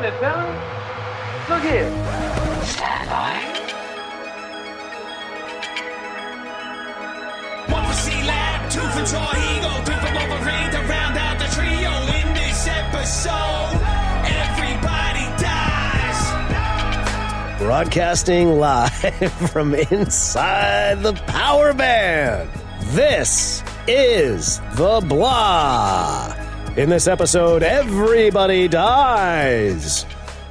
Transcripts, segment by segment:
getting it, fellas. Look here. Stand by. One for C-Lab, two for Tar Eagle, three for Wolverine to round out the trio. In this episode, everybody dies. Broadcasting live from inside the power band. This is The Blah. In this episode, everybody dies.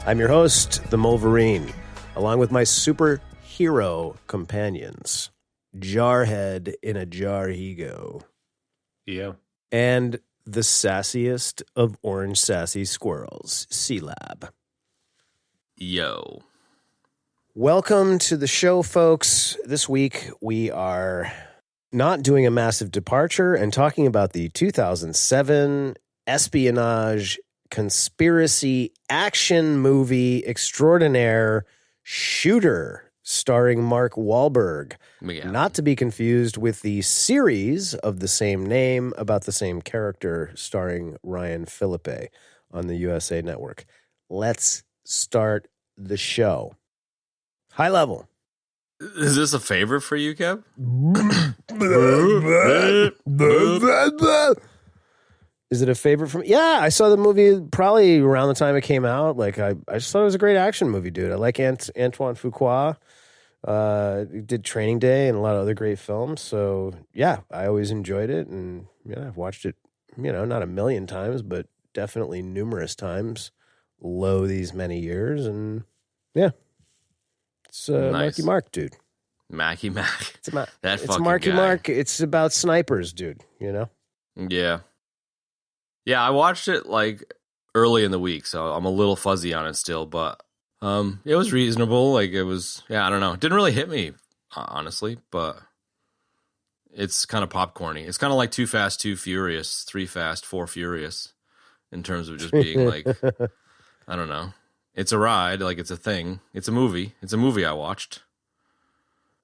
I'm your host, the Wolverine, along with my superhero companions. Jarhead in a jar he go. Yeah. And the sassiest of orange sassy squirrels, C-Lab. Yo. Welcome to the show, folks. This week we are not doing a massive departure and talking about the 2007 espionage conspiracy action movie extraordinaire Shooter, starring Mahhhk Wahlberg. Yeah. Not to be confused with the series of the same name about the same character starring Ryan Philippe on the USA Network. Let's start the show. High level. Is this a favorite for you, Kev? Is it a favorite from? Yeah, I saw the movie probably around the time it came out. Like I just thought it was a great action movie, dude. I like Antoine Fuqua. Did Training Day and a lot of other great films. So yeah, I always enjoyed it, and yeah, I've watched it. Not a million times, but definitely numerous times. Low these many years, and yeah, it's Nice. Marky Mark, dude. Macky Mac. It's fucking Marky guy. Mark. It's about snipers, dude. Yeah. Yeah, I watched it like early in the week, so I'm a little fuzzy on it still, but it was reasonable. Like it was, yeah, I don't know. It didn't really hit me, honestly, but it's kind of popcorny. It's kind of like Too Fast, Too Furious, Three Fast, Four Furious in terms of just being like, I don't know. It's a ride, like it's a thing. It's a movie. It's a movie I watched.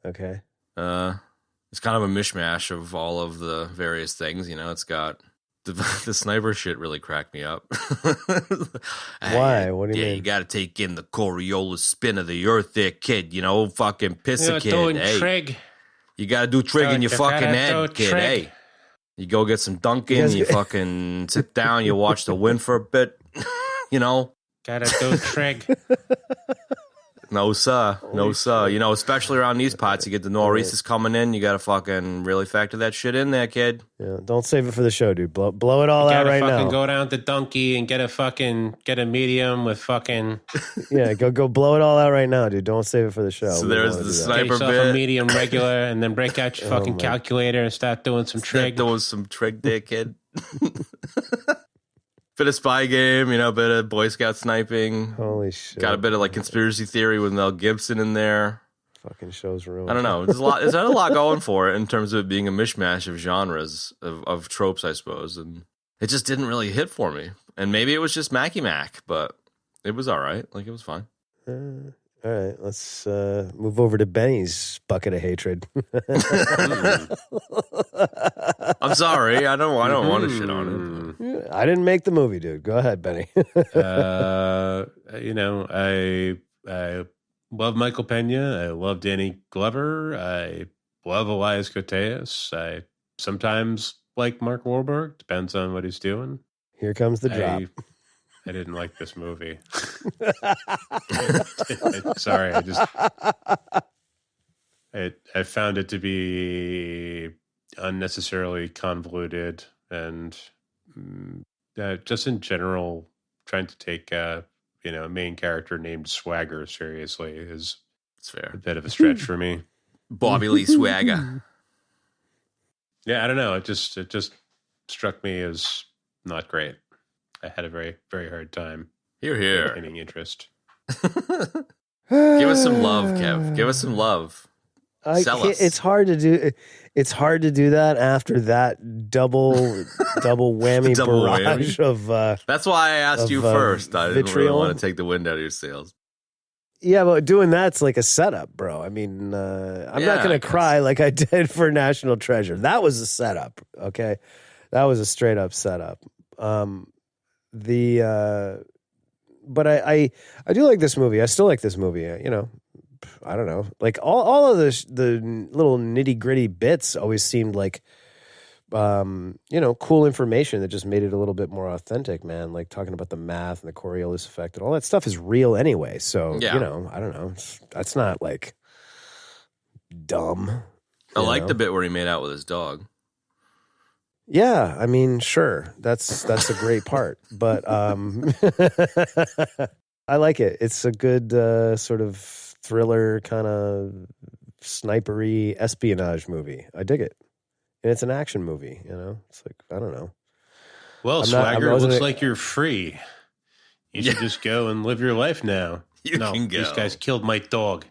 Okay. It's kind of a mishmash of all of the various things. It's got the sniper shit really cracked me up. Why? What do you mean? You got to take in the Coriolis spin of the earth there, kid. Fucking piss a kid. Doing Hey, trig. you got to do trig in your fucking head, kid. trig. Hey, you go get some Dunkin', you fucking sit down, you watch the win for a bit, Gotta do trig. No, sir. No, sir. Especially around these parts, you get the nor'easters coming in. You got to fucking really factor that shit in there, kid. Yeah, don't save it for the show, dude. Blow it all out Gotta right fucking now. go down to Donkey and get a medium with fucking. Yeah, go blow it all out right now, dude. Don't save it for the show. So We there's wanna the do that. Get sniper yourself bit. a medium regular, and then break out your fucking my- calculator and start doing some trig. There was some trig there, kid. Bit of spy game, bit of Boy Scout sniping. Holy shit! Got a bit of like conspiracy theory with Mel Gibson in there. Fucking show's ruined. I don't know. There's a lot going for it in terms of it being a mishmash of genres of tropes, I suppose, and it just didn't really hit for me. And maybe it was just Macky Mac, but it was all right. Like it was fine. All right, let's move over to Benny's bucket of hatred. I'm sorry. I don't want to shit on it. I didn't make the movie, dude. Go ahead, Benny. I love Michael Pena. I love Danny Glover. I love Elias Koteas. I sometimes like Mahhhk Wahlberg. Depends on what he's doing. Here comes the drop. I didn't like this movie. Sorry, I found it to be unnecessarily convoluted and just in general, trying to take a main character named Swagger seriously is It's fair. a bit of a stretch for me. Bobby Lee Swagger. Yeah, I don't know. It just struck me as not great. I had a very, very hard time Here, here. maintaining interest. Give us some love, Kev. Give us some love. Sell us. It's hard to do. It's hard to do that after that double whammy Double barrage whammy? of. That's why I asked you first. I didn't really vitriol. want to take the wind out of your sails. Yeah, but doing that's like a setup, bro. I mean, I'm Yeah, not I going to guess. cry like I did for National Treasure. That was a setup, okay? That was a straight up setup. but I do like this movie. I still like this movie. You know, I don't know. Like all of the little nitty gritty bits always seemed like, you know, cool information that just made it a little bit more authentic, man. Like talking about the math and the Coriolis effect and all that stuff is real anyway. So, you know, I don't know. That's not like dumb. I like the bit where he made out with his dog. Yeah, I mean, sure. That's a great part, but I like it. It's a good sort of thriller kind of snipery espionage movie. I dig it. And it's an action movie, you know? It's like, I don't know. Well, Swagger, it looks like you're free. You should just go and live your life now. You can go. These guys killed my dog.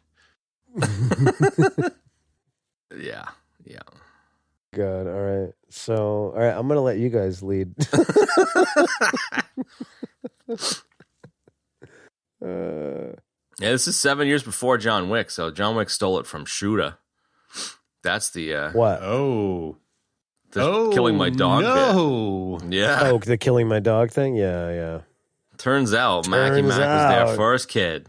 Yeah. God, all right. So, all right, I'm going to let you guys lead. Yeah, this is 7 years before John Wick, so John Wick stole it from Shooter. That's the what? Killing my dog bit. Yeah. Oh, the killing my dog thing? Yeah. Turns out Mackie Mac was their first kid.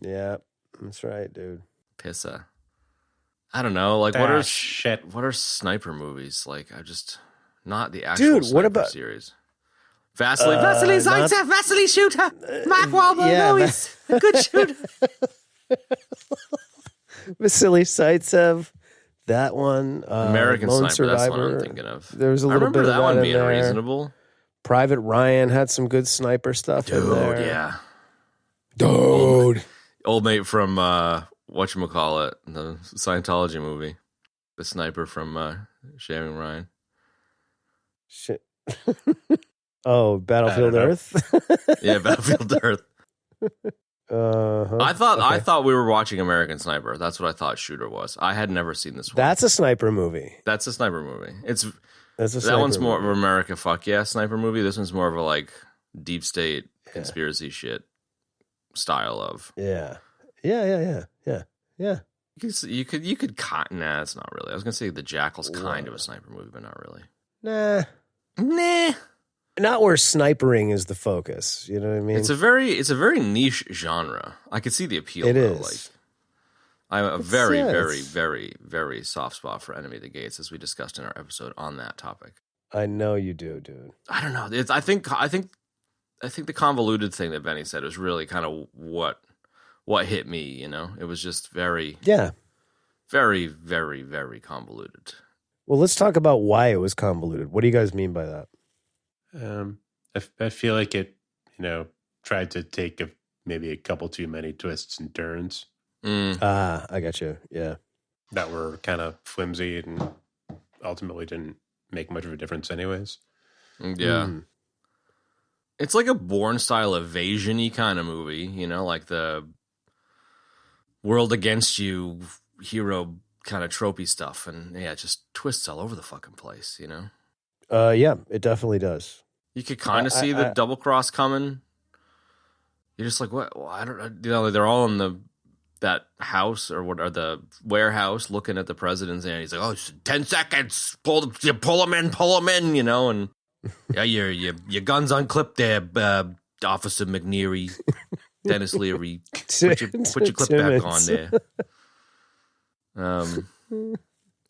Yeah, that's right, dude. Pissa. I don't know. Like, what are sniper movies? Like, I just not the actual sniper series. Vasily Zaitsev, Vasily Shooter, Mahhhk Wahlberg, he's a good shooter. Vasily Zaitsev, that one. American Lone Sniper, Survivor. that's what I'm thinking of. There was a little bit of that one being in there. reasonable. Private Ryan had some good sniper stuff in there. Yeah. Dude. Old mate from whatchamacallit, the Scientology movie. The sniper from Shaving Ryan. Shit. Oh, Battlefield Earth? Yeah, Battlefield Earth. I thought we were watching American Sniper. That's what I thought Shooter was. I had never seen this one. That's a sniper movie. That's a sniper movie. That one's more of an America fuck yeah sniper movie. This one's more of a like deep state conspiracy shit style of. Yeah. You could nah, it's not really. I was gonna say The Jackal's kind of a sniper movie, but not really. Nah. Not where snipering is the focus. You know what I mean? It's a very niche genre. I could see the appeal. It though. is. Like, I'm a very, very, very, very soft spot for Enemy of the Gates, as we discussed in our episode on that topic. I know you do, dude. I don't know. I think the convoluted thing that Benny said was really kind of what hit me. You know, it was just very, very, very, very convoluted. Well, let's talk about why it was convoluted. What do you guys mean by that? I feel like it, tried to take maybe a couple too many twists and turns. I got you. Yeah. That were kind of flimsy and ultimately didn't make much of a difference anyways. Yeah. It's like a Bourne style evasion-y kind of movie, like the world against you hero kind of tropey stuff. And yeah, it just twists all over the fucking place, Yeah, it definitely does. You could kind of see the double cross coming. You're just like, what? Well, I don't know. They're all in that house or the warehouse looking at the president's and he's like, oh, 10 seconds. Pull him in, and yeah, your gun's unclipped there, Officer McNeary, Dennis Leary. Put your clip back on there.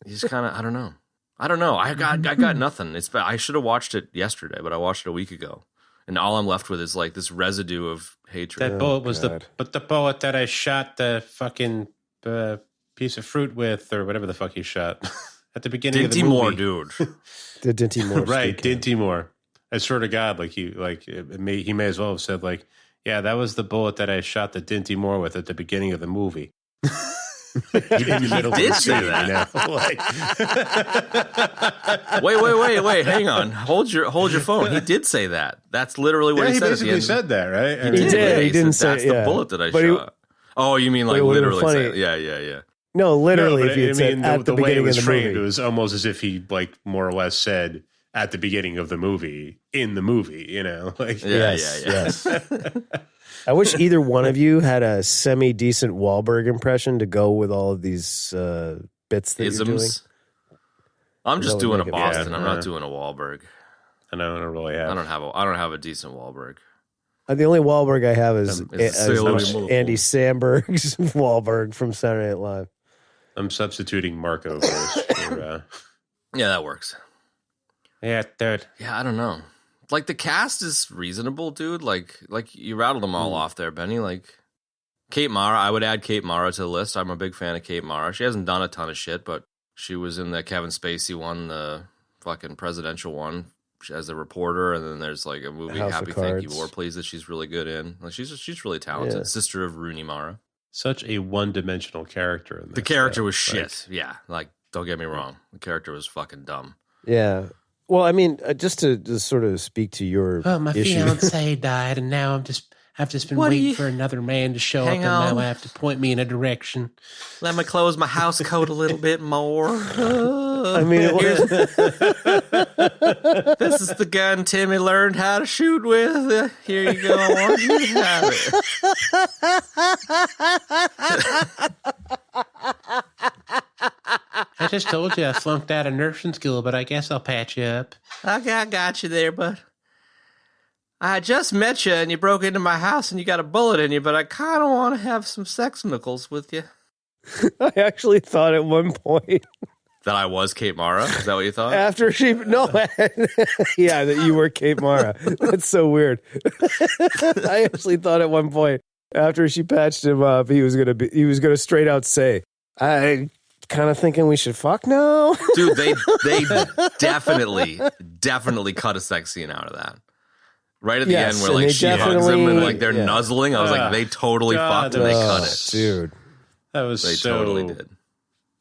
He's kind of, I don't know. I got nothing. I should have watched it yesterday, but I watched it a week ago, and all I'm left with is like this residue of hatred. That bullet was the bullet that I shot the fucking piece of fruit with, or whatever the fuck he shot at the beginning of the movie. Moore, dude. The Dinty Moore, right? Dinty Moore. I swear to God, like he may as well have said like, yeah, that was the bullet that I shot the Dinty Moore with at the beginning of the movie. He did say that. Wait, hang on. Hold your phone. He did say that. That's literally what he said. He basically said that, right? He did. He didn't say that's the bullet that I shot. You mean like literally? Yeah. No, literally. No, if you said at the way it beginning was of the framed, movie, it was almost as if he like more or less said at the beginning of the movie in the movie. Like yes. I wish either one of you had a semi-decent Wahlberg impression to go with all of these bits that you're doing. I'm just doing a Boston. I'm not doing a Wahlberg. I don't really have. I don't have a decent Wahlberg. The only Wahlberg I have is Andy I'm Samberg's Wahlberg from Saturday Night Live. I'm substituting Marco for Yeah, that works. yeah, dude. Yeah, I don't know. Like the cast is reasonable, dude. Like you rattled them all off there, Benny. Like Kate Mara, I would add Kate Mara to the list. I'm a big fan of Kate Mara. She hasn't done a ton of shit, but she was in the Kevin Spacey one, the fucking presidential one, as a reporter. And then there's like a movie, House Happy of Thank You Cards. War Please, that she's really good in. Like she's really talented. Yeah. Sister of Rooney Mara. Such a one-dimensional character in this. The character though. was shit. Yeah, like don't get me wrong, the character was fucking dumb. Yeah. Well, I mean, just to sort of speak to your my issue. fiance died, and now I've just been waiting for another man to show up, Hang and on. now I have to point me in a direction. Let me close my house coat a little bit more. I mean, it was, This is the gun Timmy learned how to shoot with. Here you go. I want you to have it. I just told you I flunked out of nursing school, but I guess I'll patch you up. Okay, I got you there, bud. I just met you and you broke into my house and you got a bullet in you, but I kind of want to have some sex knuckles with you. I actually thought at one point That I was Kate Mara? Is that what you thought? after she yeah, that you were Kate Mara. That's so weird. I actually thought at one point after she patched him up, he was gonna straight out say, "I kind of thinking we should fuck now." Dude, they definitely cut a sex scene out of that. Right at the Yes, end where and like they she hugs him and like they're yeah. nuzzling. I was like, they totally God, fucked and they cut Oh, it. dude. That was They so totally did.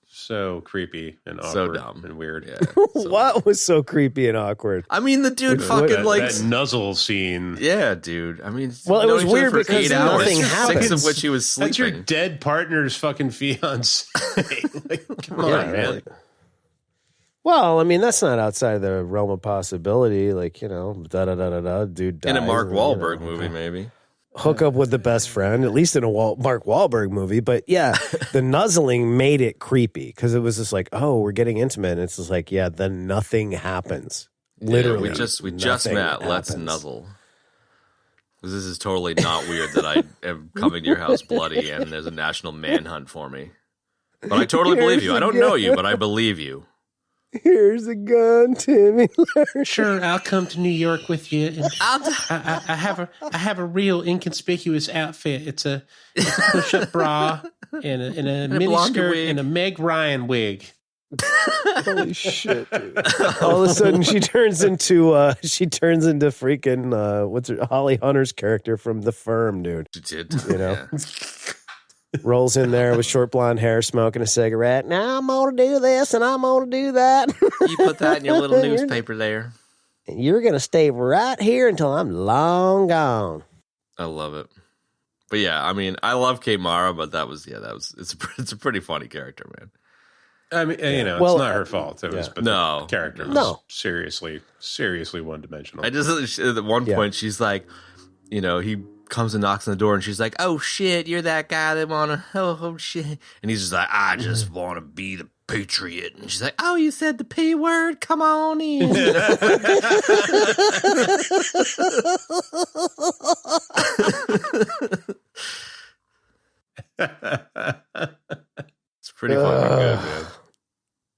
so creepy and So awkward dumb. and weird. Yeah. What was so creepy and awkward? I mean, the dude fucking That, like. that nuzzle scene. Yeah, dude. I mean, Well, it known was each other weird for because 8 hours, nothing 6 happens. of which he was That's your sleeping. dead partner's fucking fiance. Like, come on, Yeah, man. really. Well, I mean, that's not outside the realm of possibility. Like, dude dies. In a Mark and, Wahlberg movie, maybe. Hook up with the best friend, at least in a Mark Wahlberg movie. But yeah, the nuzzling made it creepy because it was just like, oh, we're getting intimate. And it's just like, yeah, then nothing happens. Literally. Yeah, we just nothing met. Let's happens. nuzzle. Because this is totally not weird that I am coming to your house bloody and there's a national manhunt for me. But I totally believe you. I don't know you, but I believe you. Here's a gun, Timmy. Sure, I'll come to New York with you. And I have a real inconspicuous outfit. It's a push-up bra and a mini blonde skirt wig. and a Meg Ryan wig. Holy shit, dude. All of a sudden she turns into freaking what's her Holly Hunter's character from The Firm, dude. You did. You know? Yeah. Rolls in there with short blonde hair, smoking a cigarette. Now I'm gonna do this and I'm gonna do that. You put that in your little newspaper there. And you're gonna stay right here until I'm long gone. I love it. But yeah, I mean, I love Kate Mara, but it's a pretty funny character, man. I mean, Well, it's not her fault. It was, yeah. but No. the character was No. seriously one dimensional. I just at one point she's like, he comes and knocks on the door and she's like, "Oh shit, you're that guy that wanna oh shit," and he's just like, "I just want to be the patriot," and she's like, "Oh, you said the P word, come on in." It's pretty fucking good, man.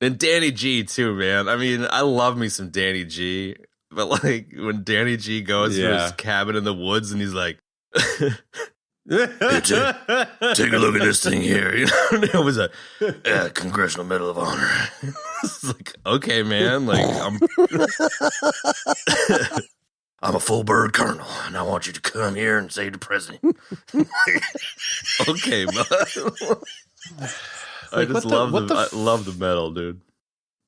And Danny G too, man. I mean, I love me some Danny G, but like when Danny G goes to his cabin in the woods and he's like, "Hey, take a look at this thing here." It was a Congressional Medal of Honor. It's like, okay, man, like I'm a full bird colonel, and I want you to come here and save the president. Okay, bud. I just love the medal, dude.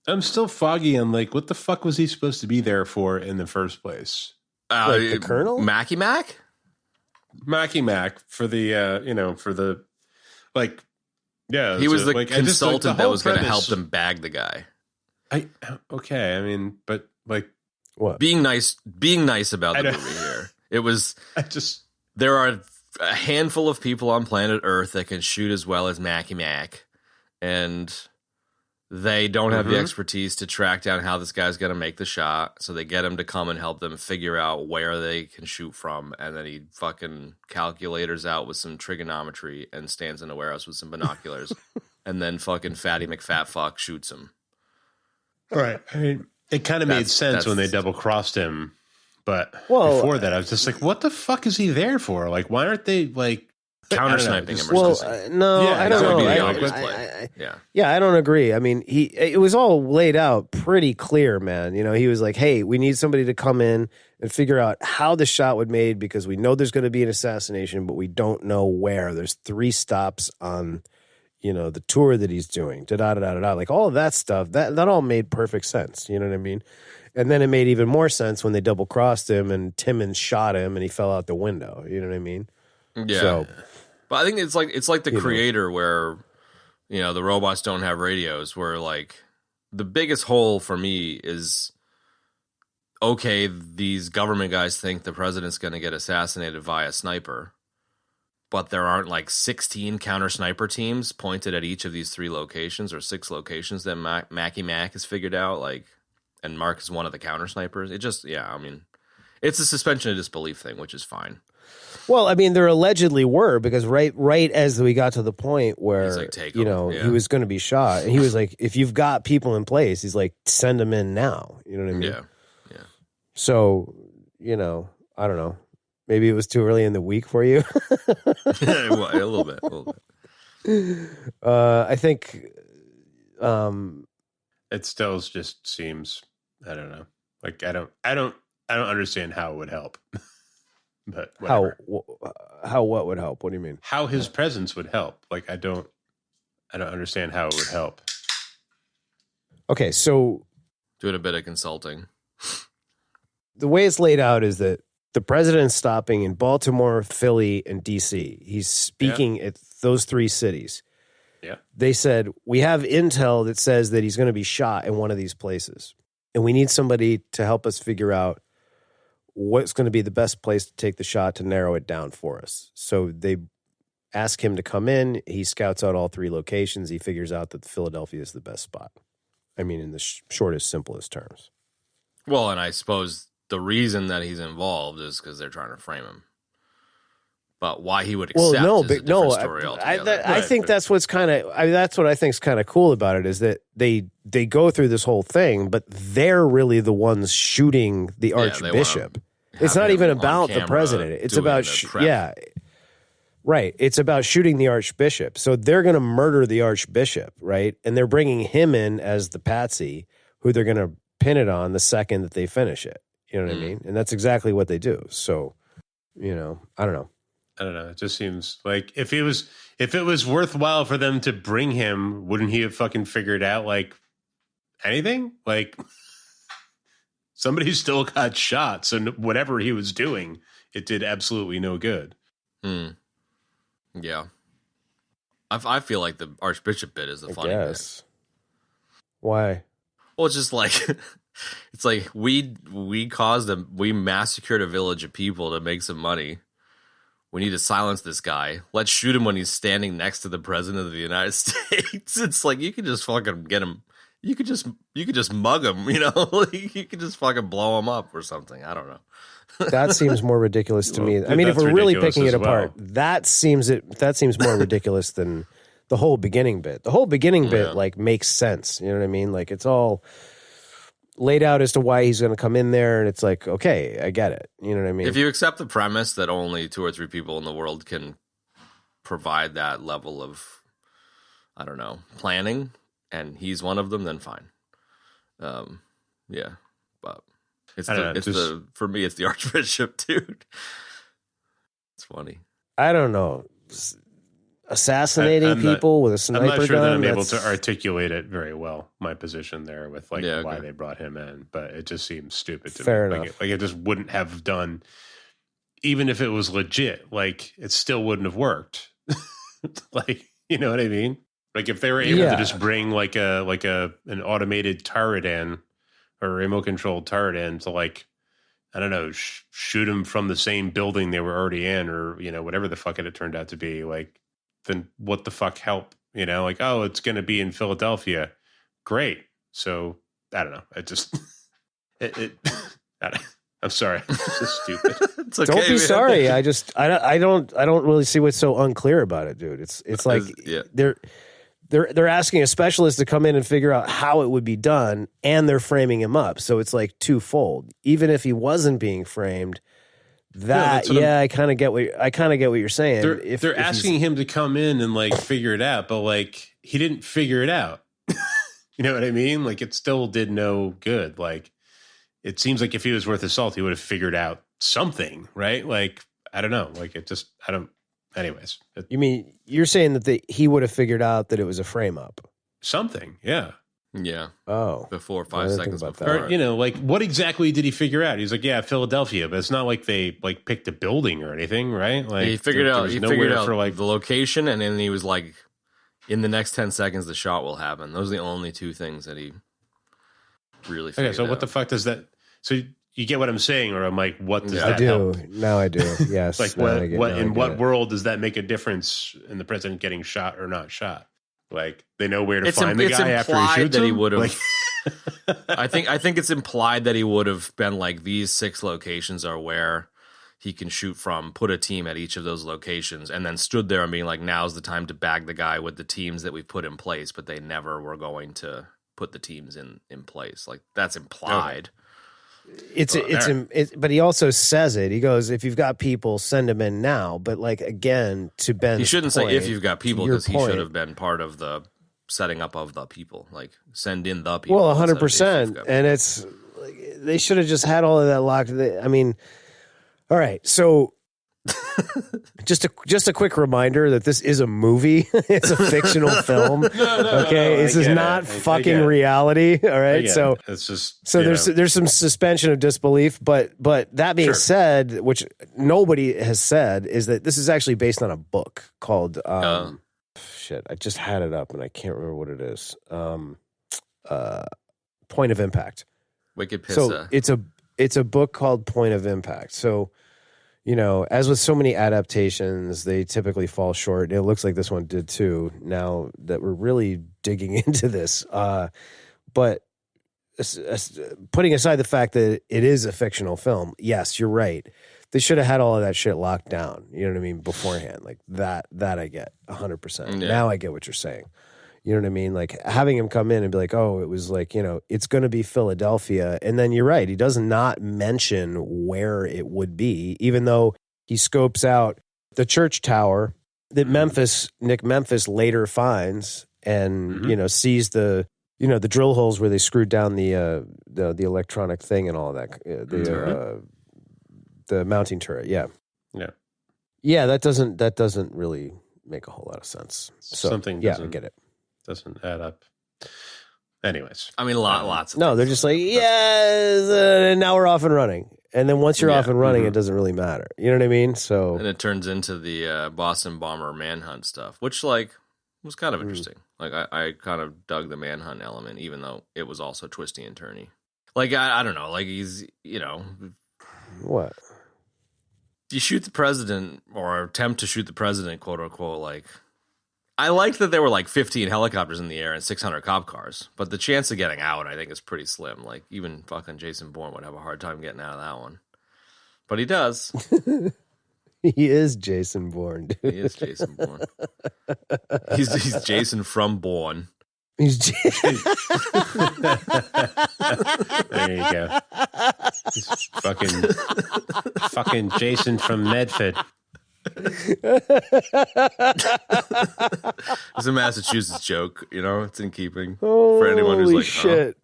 I'm still foggy on like what the fuck was he supposed to be there for in the first place? Like the colonel? Mackie Mac? Mackie Mac for the for the like He was the like, consultant the that whole was going to help premise- them bag the guy. Okay, I mean, but like What? Being nice about the movie here. It was there are a handful of people on planet Earth that can shoot as well as Mackie Mac, and they don't have the expertise to track down how this guy's going to make the shot. So they get him to come and help them figure out where they can shoot from. And then he fucking calculators out with some trigonometry and stands in a warehouse with some binoculars. And then fucking Fatty McFatfuck shoots him. Right. I mean, it kind of made sense when they double crossed him. But before that, I was just like, what the fuck is he there for? Like, why aren't they like counter sniping him? Well, no, Yeah, I don't that would know. be the obvious play. Yeah, I don't agree. I mean, it was all laid out pretty clear, man. You know, he was like, "Hey, we need somebody to come in and figure out how the shot would made because we know there's going to be an assassination, but we don't know where. There's 3 stops on, you know, the tour that he's doing. Da da da da da. Like all of that stuff. That all made perfect sense. You know what I mean? And then it made even more sense when they double crossed him and Timmons shot him and he fell out the window. You know what I mean? Yeah. So, but I think it's like the creator where, you know, the robots don't have radios, where like the biggest hole for me is, okay, these government guys think the president's going to get assassinated via sniper, but there aren't like 16 counter sniper teams pointed at each of these 3 locations or 6 locations that Mackie Mac has figured out, like, and Mark is one of the counter snipers. It just, I mean, it's a suspension of disbelief thing, which is fine. well, I mean, there allegedly were because right as we got to the point where He's like, take you him. know Yeah. he was going to be shot, and he was like, if you've got people in place, he's like, send them in now. You know what I mean? Yeah. So, you know, I don't know. Maybe it was too early in the week for you. Well, a little bit. I think. it still just seems, I don't know. Like I don't understand how it would help. But whatever. How what would help? What do you mean? How his presence would help. Like I don't understand how it would help. Okay, so Doing a bit of consulting. the way it's laid out is that the president's stopping in Baltimore, Philly, and DC. He's speaking at those 3 cities. Yeah. They said, we have intel that says that he's going to be shot in one of these places. And we need somebody to help us figure out what's going to be the best place to take the shot to narrow it down for us. So they ask him to come in. He scouts out all 3 locations. He figures out that Philadelphia is the best spot. I mean, in the shortest, simplest terms. Well, and I suppose the reason that he's involved is because they're trying to frame him. But why he would accept is a different story altogether. I think that's what's kind of that's what I think is kind of cool about it is that they go through this whole thing, but they're really the ones shooting the archbishop. It's not even about the president. It's about right. It's about shooting the archbishop. So they're going to murder the archbishop, right? And they're bringing him in as the patsy, who they're going to pin it on the second that they finish it. You know what I mean? And that's exactly what they do. So, you know, I don't know. It just seems like if it was worthwhile for them to bring him, wouldn't he have fucking figured out like anything? Like somebody still got shot, so whatever he was doing, it did absolutely no good. Yeah, I feel like the archbishop bit is the funny bit. Why? Well, it's just like it's like we massacred a village of people to make some money. We need to silence this guy. Let's shoot him when he's standing next to the president of the United States. It's like you could just fucking get him. You could just mug him. You know, you could just fucking blow him up or something. I don't know. That seems more ridiculous to me. I mean, if we're really picking it apart, that seems more ridiculous than the whole beginning bit. The whole beginning bit like makes sense. You know what I mean? Like it's all laid out as to why he's going to come in there, and it's like, okay, I get it. You know what I mean? If you accept the premise that only 2 or 3 people in the world can provide that level of, I don't know, planning, and he's one of them, then fine. Yeah, but for me, it's the archbishop, dude. It's funny. I don't know. Assassinating people with a sniper gun. I'm not sure that I'm able to articulate it very well, my position there with like why they brought him in, but it just seems stupid to me. Fair enough. Like it just wouldn't have done, even if it was legit, like it still wouldn't have worked. Like, you know what I mean? Like if they were able to just bring like an automated turret in or remote controlled turret in to like, I don't know, shoot them from the same building they were already in, or, you know, whatever the fuck it turned out to be, like, then what the fuck help? You know, like, oh, it's going to be in Philadelphia. great. So I don't know. I just I'm sorry. It's just stupid. It's okay, Don't be man. sorry. I don't really see what's so unclear about it, dude. It's like Yeah. they're asking a specialist to come in and figure out how it would be done, and they're framing him up. So it's like twofold. Even if he wasn't being framed, I kind of get what you're saying. They're asking him to come in and like figure it out, but like he didn't figure it out. You know what I mean? Like it still did no good. Like it seems like if he was worth his salt, he would have figured out something, right? Like I don't know. Like it just anyways. You mean you're saying that he would have figured out that it was a frame up? Something, yeah. Yeah. Oh, Before I 5 didn't seconds think about before. that. Or, you know, like what exactly did he figure out? He's like, yeah, Philadelphia, but it's not like they like picked a building or anything, right? Like He figured there out. was He nowhere figured out for like the location, and then he was like, "In the next 10 seconds, the shot will happen." Those are the only two things that he really figured okay. So out. what the fuck does that? So you get what I'm saying, or I'm like, what does I that do. help? Now I do. Yes. Like now I get- what now I in get what it. world does that make a difference in the president getting shot or not shot? Like they know where to It's find the it's guy after he implied shoots that he him? would have. Like, I think it's implied that he would have been like, these 6 locations are where he can shoot from, put a team at each of those locations, and then stood there and being like, now's the time to bag the guy with the teams that we've put in place, but they never were going to put the teams in place. Like that's implied. But he also says it. He goes, if you've got people, send them in now. But like again, to Ben's He shouldn't point, say if you've got people, to your because he point- should have been part of the setting up of the people. Like send in the people. Well, instead of if 100%, you've got and people. it's like, they should have just had all of that locked. I mean, all right, so just a quick reminder that this is a movie. It's a fictional film. Okay, this is not fucking reality. All right, so it's just there's some suspension of disbelief, but that being said, which nobody has said, is that this is actually based on a book called shit. I just had it up and I can't remember what it is. Point of Impact. Wicked Pissa. So it's a book called Point of Impact. So, you know, as with so many adaptations, they typically fall short. It looks like this one did too, now that we're really digging into this. But putting aside the fact that it is a fictional film, yes, you're right. They should have had all of that shit locked down. You know what I mean? Beforehand. Like that I get 100%. Yeah. Now I get what you're saying. You know what I mean? Like having him come in and be like, oh, it was like, you know, it's going to be Philadelphia. And then you're right. He does not mention where it would be, even though he scopes out the church tower that Nick Memphis later finds and, you know, sees the drill holes where they screwed down the electronic thing and all that, the mounting turret. Yeah. That doesn't really make a whole lot of sense. So Something I get it. doesn't add up. Anyways, I mean, lots of No, things. they're just like, now we're off and running. And then once you're off and running, it doesn't really matter. You know what I mean? So And it turns into the Boston bomber manhunt stuff, which like was kind of interesting. Like I kind of dug the manhunt element, even though it was also twisty and turny. Like I don't know, like he's, you know, what? You shoot the president or attempt to shoot the president, quote unquote. Like I liked that there were like 15 helicopters in the air and 600 cop cars, but the chance of getting out, I think, is pretty slim. Like even fucking Jason Bourne would have a hard time getting out of that one, but he does. He is Jason Bourne, dude. He is Jason Bourne. He's Jason from Bourne. He's there you go. He's fucking Jason from Medford. It's a Massachusetts joke, you know. It's in keeping for anyone who's Holy like, shit.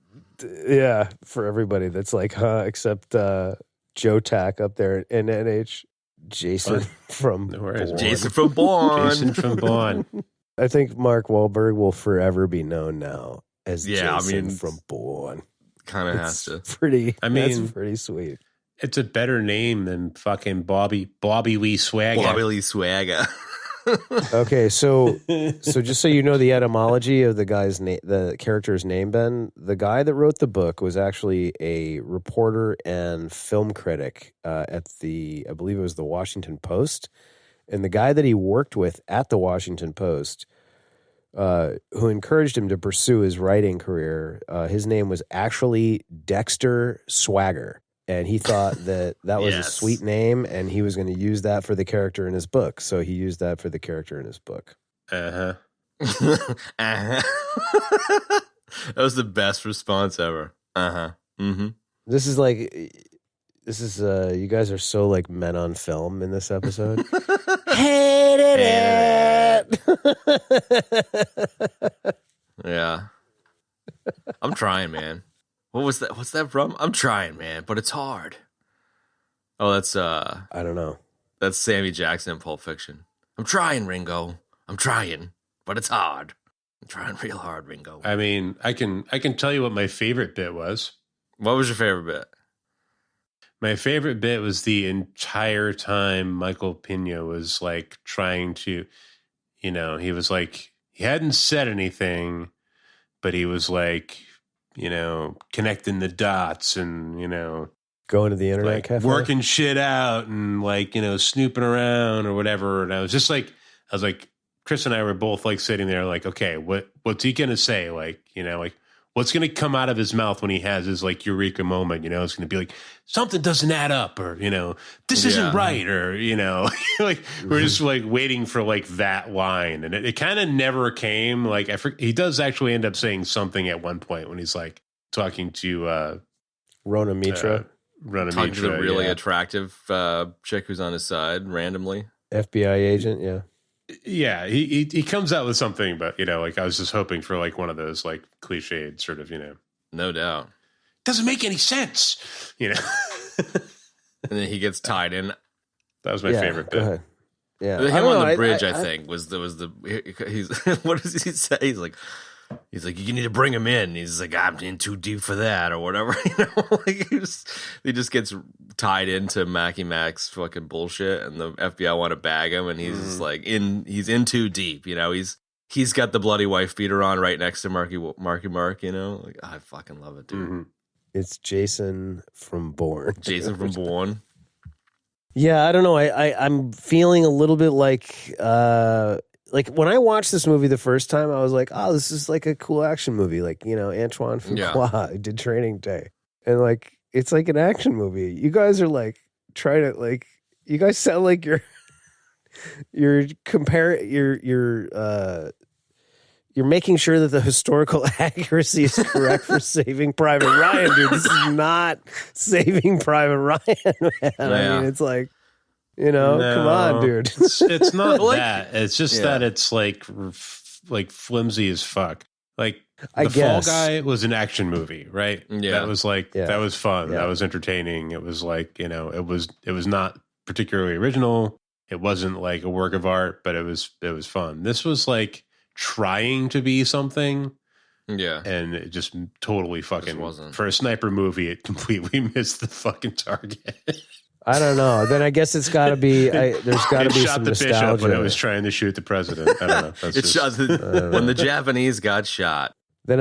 Yeah, for everybody that's like, except Joe Tack up there in NH. Jason from Bourne. Jason from Bourne. Jason from Bourne. I think Mahhhk Wahlberg will forever be known now as Jason I mean, from Bourne. Kind of has to. That's pretty sweet. It's a better name than fucking Bobby Lee Swagger. Bobby Lee Swagger. Okay, so just so you know the etymology of the guy's name, the character's name, Ben, the guy that wrote the book was actually a reporter and film critic at I believe it was the Washington Post, and the guy that he worked with at the Washington Post who encouraged him to pursue his writing career. His name was actually Dexter Swagger. And he thought that was a Yes. sweet name, and he was going to use that for the character in his book. So he used that for the character in his book. Uh-huh. That was the best response ever. Mm-hmm. This is you guys are so like men on film in this episode. Hated it. Yeah. I'm trying, man. What was that? What's that from? I'm trying, man, but it's hard. Oh, that's I don't know. That's Sammy Jackson in Pulp Fiction. I'm trying, Ringo. I'm trying, but it's hard. I'm trying real hard, Ringo. I mean, I can tell you what my favorite bit was. What was your favorite bit? My favorite bit was the entire time Michael Pena was like trying to, he was like, he hadn't said anything, but he was like, connecting the dots and, Going to the internet like cafe, working shit out and like, snooping around or whatever. And I was like, Chris and I were both like sitting there like, okay, what's he going to say? Like, like what's going to come out of his mouth when he has his like eureka moment? It's going to be like something doesn't add up, or this isn't right, or like we're just like waiting for like that line, and it kind of never came. Like he does actually end up saying something at one point when he's like talking to Rona Mitra, Talking to the really attractive chick who's on his side randomly. FBI agent, yeah. Yeah, he comes out with something, but like I was just hoping for like one of those like cliched sort of No doubt. doesn't make any sense, And then he gets tied in. That was my favorite Go bit. ahead. Yeah, Him on the bridge, I think, was he's what does he say? He's like you need to bring him in. He's like, I'm in too deep for that, or whatever. Like he just gets tied into Mackie Mac's fucking bullshit, and the FBI want to bag him, and he's just like he's in too deep. He's got the bloody wife beater on right next to Marky Mark. Like I fucking love it, dude. Mm-hmm. It's Jason from Bourne. Jason from Bourne. Yeah, I don't know. I'm feeling a little bit like when I watched this movie the first time, I was like, oh, this is like a cool action movie. Like, Antoine Fuqua did Training Day. And like, it's like an action movie. You guys are like trying to like, you guys sound like you're making sure that the historical accuracy is correct for Saving Private Ryan, dude. This is not Saving Private Ryan, man. Yeah. I mean, it's like, come on, dude. It's not Like- that. It's just that it's like flimsy as fuck. Like I the guess. Fall Guy was an action movie, right? Yeah. That was like that was fun. Yeah. That was entertaining. It was like it was not particularly original. It wasn't like a work of art, but it was fun. This was like trying to be something. Yeah. And it just totally fucking wasn't. for a sniper movie. It completely missed the fucking target. I don't know. Then I guess it's got to be. There's got to It be shot some the bishop nostalgia. when it was trying to shoot the president. I don't know. That's It just- shot when the Japanese got shot. Then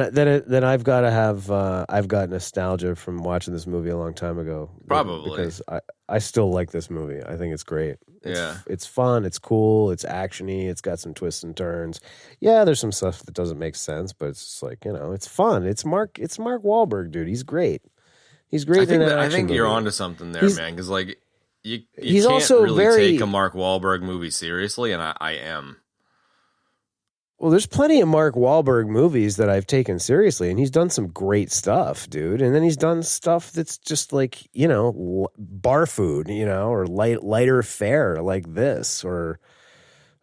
I've got to have. I've got nostalgia from watching this movie a long time ago. Probably. because I still like this movie. I think it's great. Yeah. It's fun. It's cool. It's actiony. It's got some twists and turns. Yeah, there's some stuff that doesn't make sense, but it's just like it's fun. It's Mark Wahlberg, dude. He's great. He's great. I think you're onto something there, man. Because like you he's can't also really take a Mark Wahlberg movie seriously, and I am. Well, there's plenty of Mark Wahlberg movies that I've taken seriously, and he's done some great stuff, dude. And then he's done stuff that's just like bar food, or lighter fare like this, or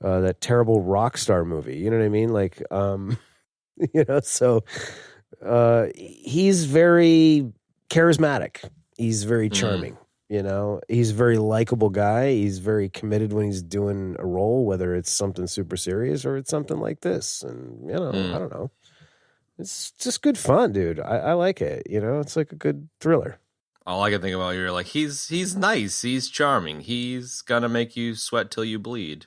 that terrible Rockstar movie. You know what I mean? Like, So he's very charismatic. He's very charming. He's a very likable guy. He's very committed when he's doing a role, whether it's something super serious or it's something like this. And, I don't know. It's just good fun, dude. I like it. It's like a good thriller. All I can think about, you're like, he's nice. He's charming. He's going to make you sweat till you bleed.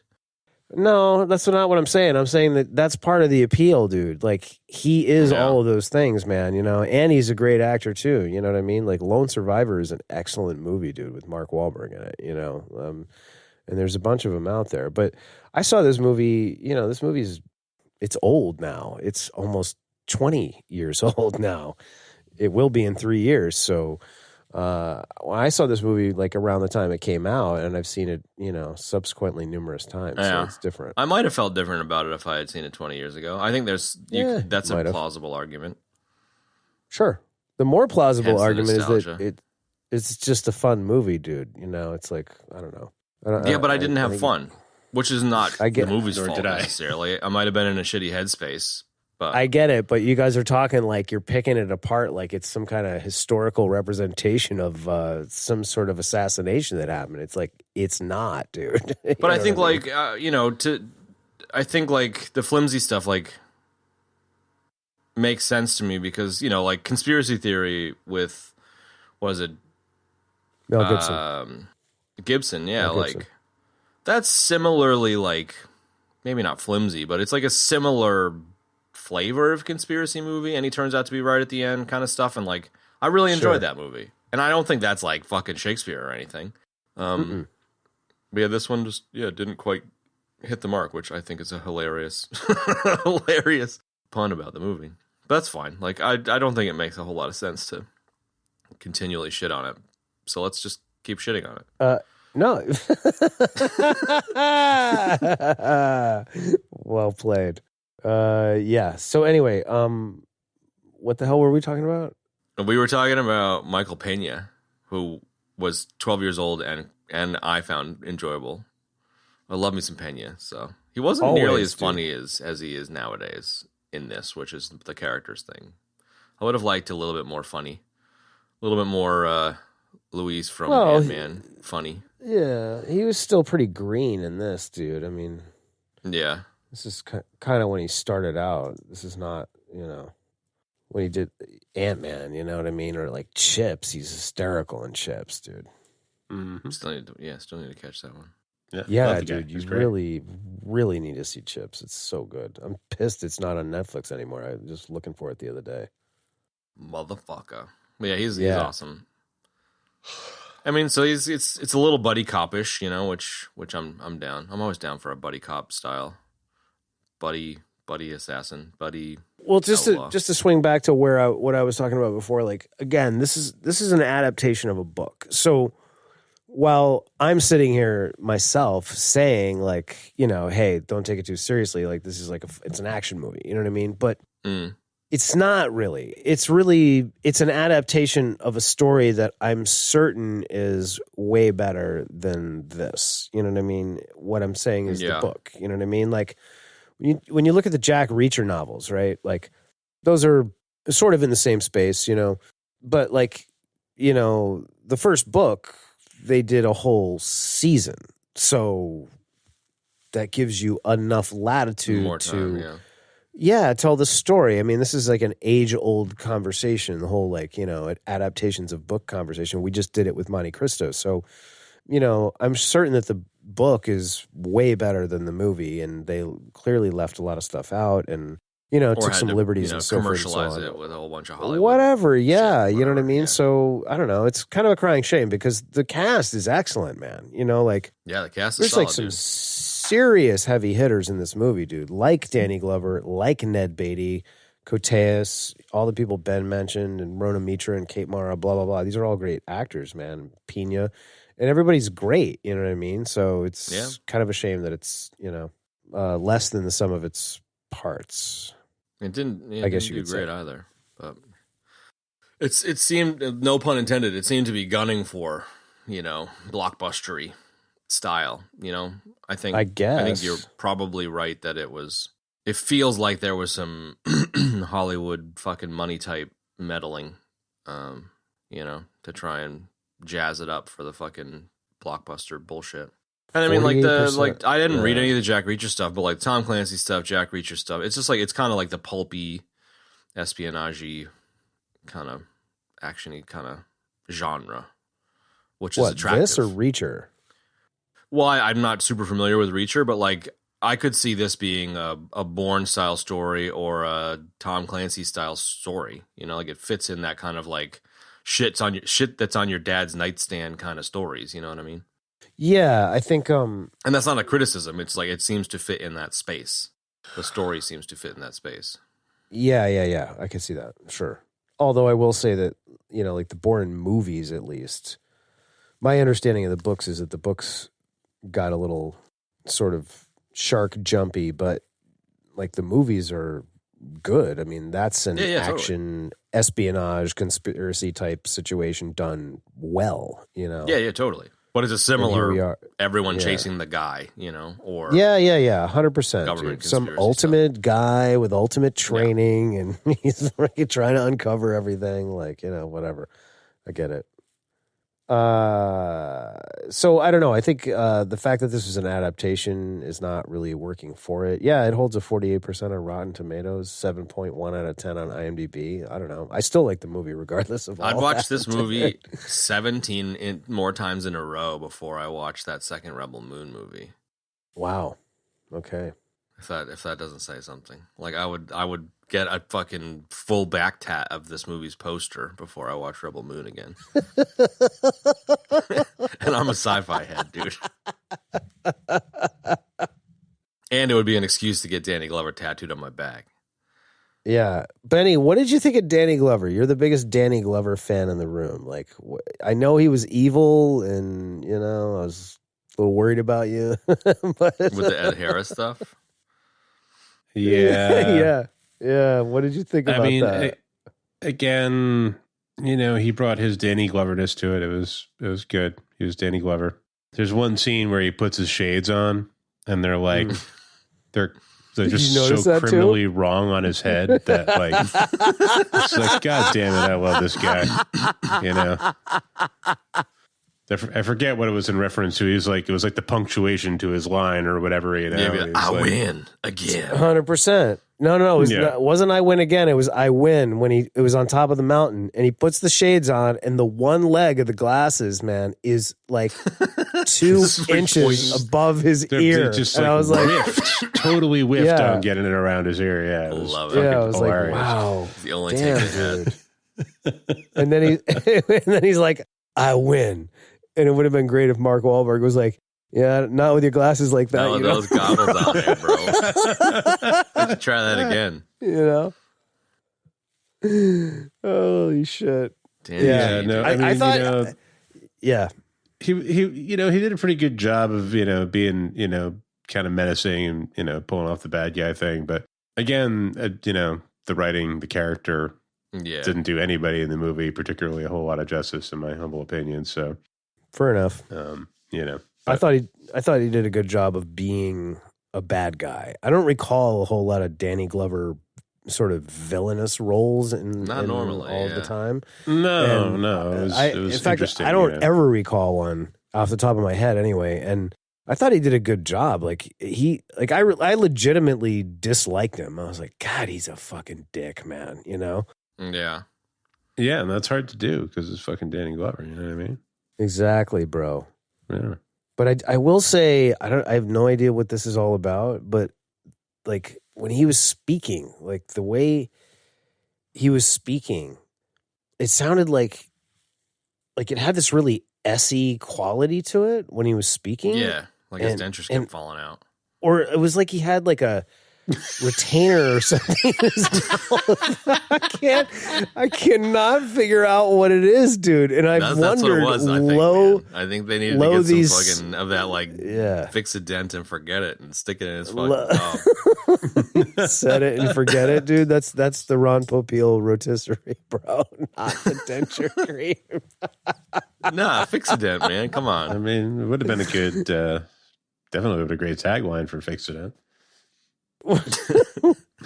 No, that's not what I'm saying. I'm saying that that's part of the appeal, dude. Like, he is all of those things, man, and he's a great actor, too. You know what I mean? Like, Lone Survivor is an excellent movie, dude, with Mark Wahlberg in it, and there's a bunch of them out there. But I saw this movie, this movie's it's old now. It's almost 20 years old now. It will be in 3 years. So when I saw this movie like around the time it came out, and I've seen it, subsequently numerous times. So it's different. I might have felt different about it if I had seen it 20 years ago. I think that's a plausible argument. Sure. The more plausible Hence the argument is nostalgia. that it's just a fun movie, dude. It's like, I don't know. But I didn't have fun, which is not the movie's nor fault did I. necessarily. I might have been in a shitty headspace, but I get it, but you guys are talking like you're picking it apart like it's some kind of historical representation of some sort of assassination that happened. It's like, it's not, dude. But I think I think like the flimsy stuff like makes sense to me because, like conspiracy theory with, what is it? Mel Gibson. Gibson, yeah, Mel Gibson. like that's similarly like maybe not flimsy, but it's like a similar flavor of conspiracy movie, and he turns out to be right at the end kind of stuff, and like I really enjoyed that movie. And I don't think that's like fucking Shakespeare or anything. But yeah, this one just didn't quite hit the mark, which I think is a hilarious pun about the movie. But that's fine. Like I don't think it makes a whole lot of sense to continually shit on it. So let's just keep shitting on it. No. Well played. Yeah. So anyway, what the hell were we talking about? We were talking about Michael Pena, who was 12 years old and I found enjoyable. I love me some Pena. So he wasn't nearly as funny as he is nowadays in this, which is the character's thing. I would have liked a little bit more funny, a little bit more Luis from Ant-Man funny. Yeah, he was still pretty green in this, dude. I mean, yeah, this is kind of when he started out. This is not, when he did Ant-Man, you know what I mean? Or like Chips. He's hysterical in Chips, dude. Mm-hmm. Still need to catch that one. Yeah, dude, you really, really need to see Chips. It's so good. I'm pissed it's not on Netflix anymore. I was just looking for it the other day. Motherfucker. Yeah, he's awesome. I mean, so it's a little buddy cop-ish, which I'm down. I'm always down for a buddy cop style. Buddy assassin, buddy. Well, just outlaw. to swing back to what I was talking about before, like again, this is an adaptation of a book. So while I'm sitting here myself saying like, hey, don't take it too seriously, like this is like it's an action movie, you know what I mean? But it's not really. It's an adaptation of a story that I'm certain is way better than this. You know what I mean? What I'm saying is the book. You know what I mean? Like when you look at the Jack Reacher novels, right? Like those are sort of in the same space, but like, the first book, they did a whole season. So that gives you enough latitude more time, tell the story. I mean, this is like an age-old conversation, the whole like, adaptations of book conversation. We just did it with Monte Cristo. So, I'm certain that the book is way better than the movie, and they clearly left a lot of stuff out and, took some liberties and so forth and so commercialize on. it with a whole bunch of Hollywood. Whatever, yeah. shit, you know what I mean? yeah. So, I don't know. It's kind of a crying shame because the cast is excellent, man. The cast is there's solid, like some dude. serious heavy hitters in this movie, dude. Like Danny Glover, like Ned Beatty, Koteas, all the people Ben mentioned, and Rona Mitra and Kate Mara, blah, blah, blah. These are all great actors, man. Pena. And everybody's great, you know what I mean? So it's kind of a shame that it's, less than the sum of its parts. It didn't. I guess didn't you do could great say. either. But it seemed, no pun intended, it seemed to be gunning for, blockbustery style. I think you're probably right that it feels like there was some Hollywood fucking money type meddling, to try and jazz it up for the fucking blockbuster bullshit. And I mean, I didn't read any of the Jack Reacher stuff, but like Tom Clancy stuff, Jack Reacher stuff, it's just like, it's kind of like the pulpy, espionage-y kind of action-y kind of genre, which is attractive. This or Reacher? Well, I'm not super familiar with Reacher, but like I could see this being a Bourne style story or a Tom Clancy style story. Like it fits in that kind of like shit that's on your dad's nightstand kind of stories. You know what I mean? Yeah, I think. And that's not a criticism. It's like it seems to fit in that space. the story seems to fit in that space. Yeah. I can see that. Sure. Although I will say that, like the Bourne movies, at least, my understanding of the books is that the books got a little sort of shark jumpy, but like the movies are good. I mean, that's an action espionage conspiracy type situation done well, Yeah, totally. But it's a similar everyone chasing the guy, or Yeah, 100%. Some ultimate stuff. Guy with ultimate training, and he's like trying to uncover everything, like, whatever. I get it. So I don't know. I think the fact that this was an adaptation is not really working for it. Yeah, it holds a 48% on Rotten Tomatoes, 7.1 out of 10 on IMDb. I don't know. I still like the movie regardless of all I'd watch that. this movie 17 more times in a row before I watch that second Rebel Moon movie. Wow. Okay. If that doesn't say something. Like I would get a fucking full back tat of this movie's poster before I watch Rebel Moon again. And I'm a sci-fi head, dude. And it would be an excuse to get Danny Glover tattooed on my back. Yeah. Benny, what did you think of Danny Glover? You're the biggest Danny Glover fan in the room. Like, I know he was evil, and, I was a little worried about you. But with the Ed Harris stuff? Yeah. Yeah. What did you think about that? Again, he brought his Danny Gloverness to it. It was good. He was Danny Glover. There's one scene where he puts his shades on, and they're like, they're just so criminally wrong on his head that like, it's like, God damn it, I love this guy. I forget what it was in reference to. It was like the punctuation to his line or whatever. Yeah, I win again. 100%. No. It wasn't I win again. It was I win when it was on top of the mountain, and he puts the shades on, and the one leg of the glasses, man, is like 2 inches above his ear. Just and I was like, totally whiffed on getting it around his ear. Yeah, it was love it. Yeah, I was hilarious. like, wow, it's the only take I had. And then he's like, I win. And it would have been great if Mahhhk Wahlberg was like, yeah, not with your glasses like that. No, those goggles on there, bro. Let's try that again. Holy shit. Damn, I thought, he did a pretty good job of, being, kind of menacing and, pulling off the bad guy thing. But again, the writing, the character didn't do anybody in the movie particularly a whole lot of justice, in my humble opinion. So fair enough. I thought he did a good job of being a bad guy. I don't recall a whole lot of Danny Glover sort of villainous roles in all the time. No. It was in fact, interesting. I don't ever recall one off the top of my head anyway. And I thought he did a good job. Like I legitimately disliked him. I was like, God, he's a fucking dick, man. Yeah. Yeah, and that's hard to do because it's fucking Danny Glover. You know what I mean? Exactly, bro. Yeah. But I will say, I have no idea what this is all about, but like when he was speaking, like the way he was speaking, it sounded like it had this really S-y quality to it when he was speaking. Yeah, like his dentures kept falling out. Or it was like he had like a retainer or something. I cannot figure out what it is, dude. And I've wondered, I think they needed to get some fucking of that, fix a dent and forget it and stick it in his fucking mouth. Set it and forget it, dude. That's the Ron Popeil rotisserie, bro. Not the denture cream. Nah, fix a dent, man. Come on. I mean, it would have been a good, definitely would have been a great tagline for Fix It Dent.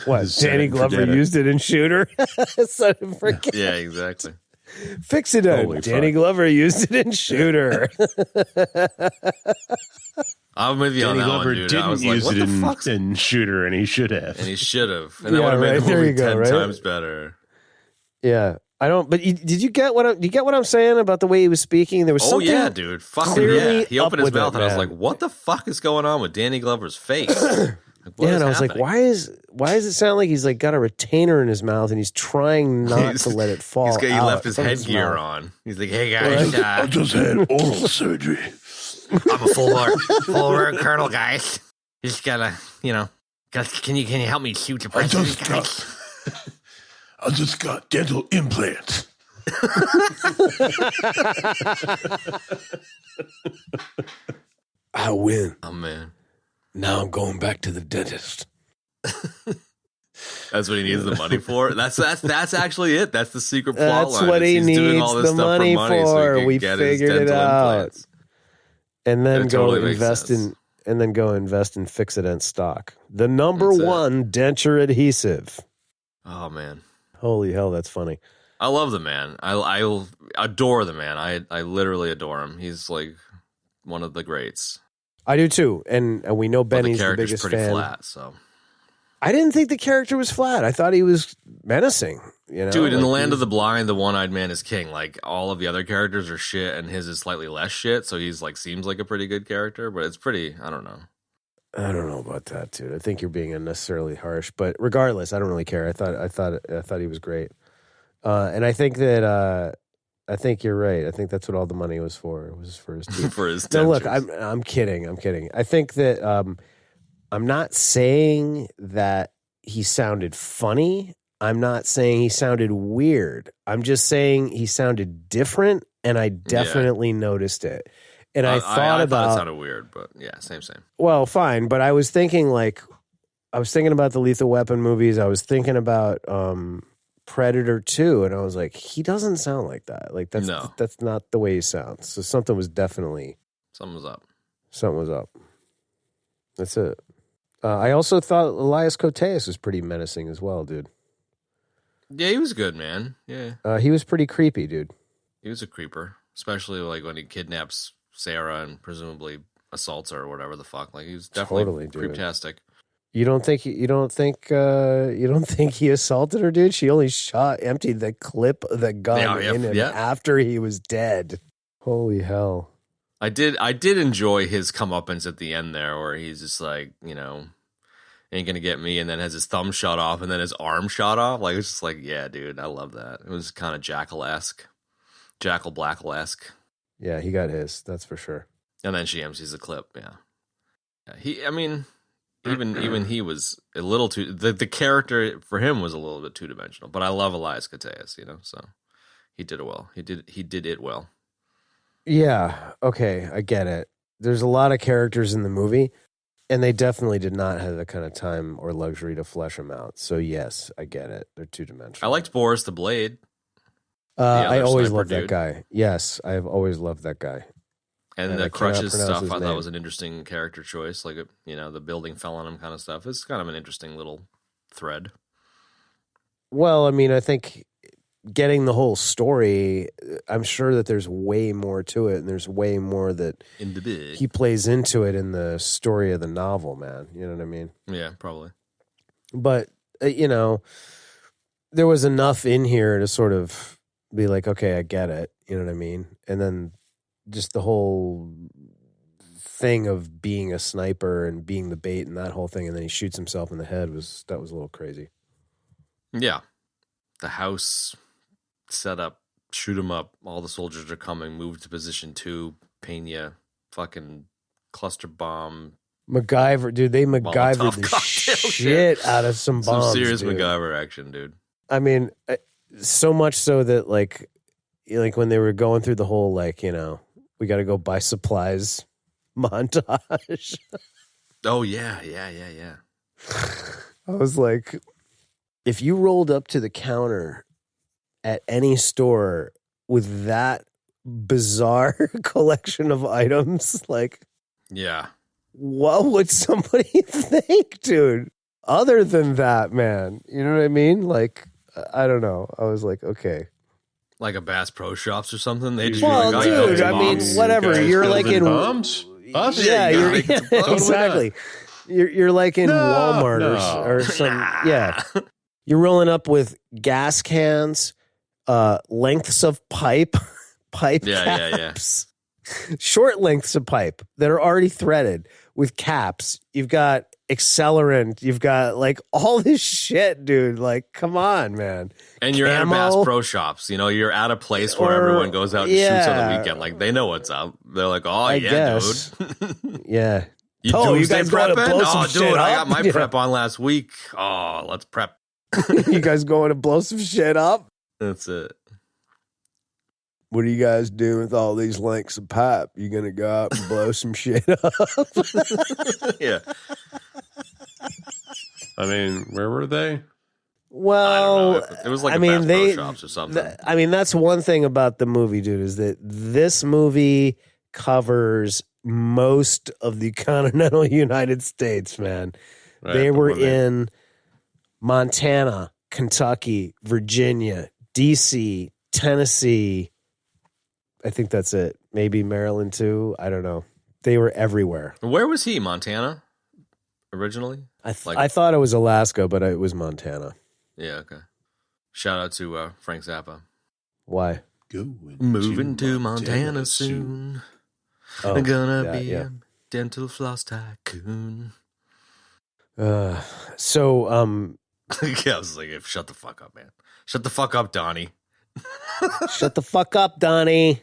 What? Danny Glover used it in Shooter. Yeah, exactly. Fix it up. Danny Glover used it in Shooter. I'm with you on that one, dude. Didn't I was like, use what it the fuck? in Shooter, and he should have. And he should have. And that would have made the movie 10 times better. Yeah. I don't. But did you get what I'm saying about the way he was speaking? There was something. Oh yeah, dude. Fucking yeah. He opened his mouth, and I was like, "What the fuck is going on with Danny Glover's face?" And I was like, "Why does it sound like he's like got a retainer in his mouth and he's trying not to let it fall?" He left his headgear on. He's like, "Hey guys, I just had oral surgery. I'm a full colonel, guys. Just gotta, Can you help me shoot the I president? just got dental implants. I win. Oh man, Now I'm going back to the dentist. that's what he needs the money for. That's actually it. That's the secret plot That's line. what he He's doing needs all this the stuff money so he for. can We get his figured it dental out. implants. And then It go totally makes invest sense. in Fix-It stock. The number That's it. one denture adhesive. Oh man, Holy hell, that's funny. I love the man. I adore the man. I literally adore him. He's like one of the greats. I do too. And we know But the Benny's the character's biggest pretty fan. flat. So, I didn't think the character was flat. I thought he was menacing. You know, dude, in like, the he land was- of the blind, the one-eyed man is king. Like all of the other characters are shit, and his is slightly less shit. So he's like seems like a pretty good character, but it's pretty. I don't know. I don't know about that, dude. I think you're being unnecessarily harsh, but regardless, I don't really care. I thought he was great, and I think that I think you're right. I think that's what all the money was for. It was for his teeth. For his No, look, dentures. I'm kidding. I think that I'm not saying that he sounded funny. I'm not saying he sounded weird. I'm just saying he sounded different, and I definitely noticed it. And I thought I about thought it sounded weird, but yeah, same. well, fine, but I was thinking about the Lethal Weapon movies. I was thinking about Predator 2, and I was like, he doesn't sound like that. Like that's not the way he sounds. So something was Something was up. That's it. I also thought Elias Koteas was pretty menacing as well, dude. Yeah, he was good, man. Yeah, He was pretty creepy, dude. he was a creeper, especially like when he kidnaps Sarah and presumably assaults her or whatever the fuck. Like he was definitely Totally, dude. creeptastic. You don't think he assaulted her, dude? She only emptied the clip of the gun in him after he was dead. Holy hell. I did enjoy his comeuppance at the end there, where he's just like, you know, ain't gonna get me, and then has his thumb shot off, and then his arm shot off. Like it's just like, yeah, dude, I love that. It was kind of Jackal Blackle-esque. Yeah, he got his. That's for sure. And then she empties the clip. Yeah. Even he was a little too. The character for him was a little bit 2-dimensional. But I love Elias Koteas, you know, so he did it well. He did it well. Yeah. Okay, I get it. There's a lot of characters in the movie, and they definitely did not have the kind of time or luxury to flesh them out. So yes, I get it. They're 2-dimensional. I liked Boris the Blade. I always sniper loved that dude. guy. Yes, I've always loved that guy. And And I the cannot crutches pronounce stuff, his I name. thought was an interesting character choice. Like, you know, the building fell on him kind of stuff. It's kind of an interesting little thread. Well, I mean, I think getting the whole story, I'm sure that there's way more to it, and there's way more that In the big. he plays into it in the story of the novel, man. You know what I mean? Yeah, probably. But, you know, there was enough in here to sort of be like, okay, I get it. You know what I mean? And then just the whole thing of being a sniper and being the bait and that whole thing, and then he shoots himself in the head was a little crazy. Yeah. The house set up, shoot him up. All the soldiers are coming, move to position 2, Pena, fucking cluster bomb. MacGyver, dude, they MacGyvered Molotov the cocktail shit out of some bombs. Some serious dude. MacGyver action, dude. I mean, so much so that like when they were going through the whole like, you know, we got to go buy supplies montage. Oh, yeah. I was like, if you rolled up to the counter at any store with that bizarre collection of items, like, Yeah. what would somebody think, dude? Other than that, man, you know what I mean? Like, I don't know. I was like, okay. Like a Bass Pro Shops or something. They just Well, be like, dude, I mean, bombs. whatever. You guys You're like building in bombs? Us? Yeah, you you're gotta make the bombs. exactly. You're like in Walmart or some yeah. You're rolling up with gas cans, lengths of pipe Yeah. caps, short lengths of pipe that are already threaded with caps. You've got accelerant. You've got like all this shit, dude. Like, come on, man. And you're at a Bass Camo? Pro Shops. You know, you're at a place where Or- everyone goes out and shoots on yeah. the weekend. Like, they know what's up. They're like, oh, I yeah, guess. dude. Yeah. You Oh, you doomsday guys going to prepping? blow some Oh, shit dude, I up? got my Yeah. prep on last week. Oh, let's prep. You guys going to blow some shit up? That's it. What are you guys doing with all these lengths of pipe? You gonna go out and blow some shit up? Yeah. I mean, where were they? Well, I don't know. It was like a Bass Pro Shops or something. I mean, that's one thing about the movie, dude, is that this movie covers most of the continental United States, man. Right, They but were when they- in Montana, Kentucky, Virginia, DC, Tennessee. I think that's it. Maybe Maryland too. I don't know. They were everywhere. Where was he? Montana originally? I thought it was Alaska, but it was Montana. Yeah, okay. Shout out to Frank Zappa. Why? Moving to Montana soon. Oh, I'm gonna yeah, be yeah. a dental floss tycoon. So, Yeah, I was like, shut the fuck up, man. Shut the fuck up, Donnie. shut the fuck up, Donnie.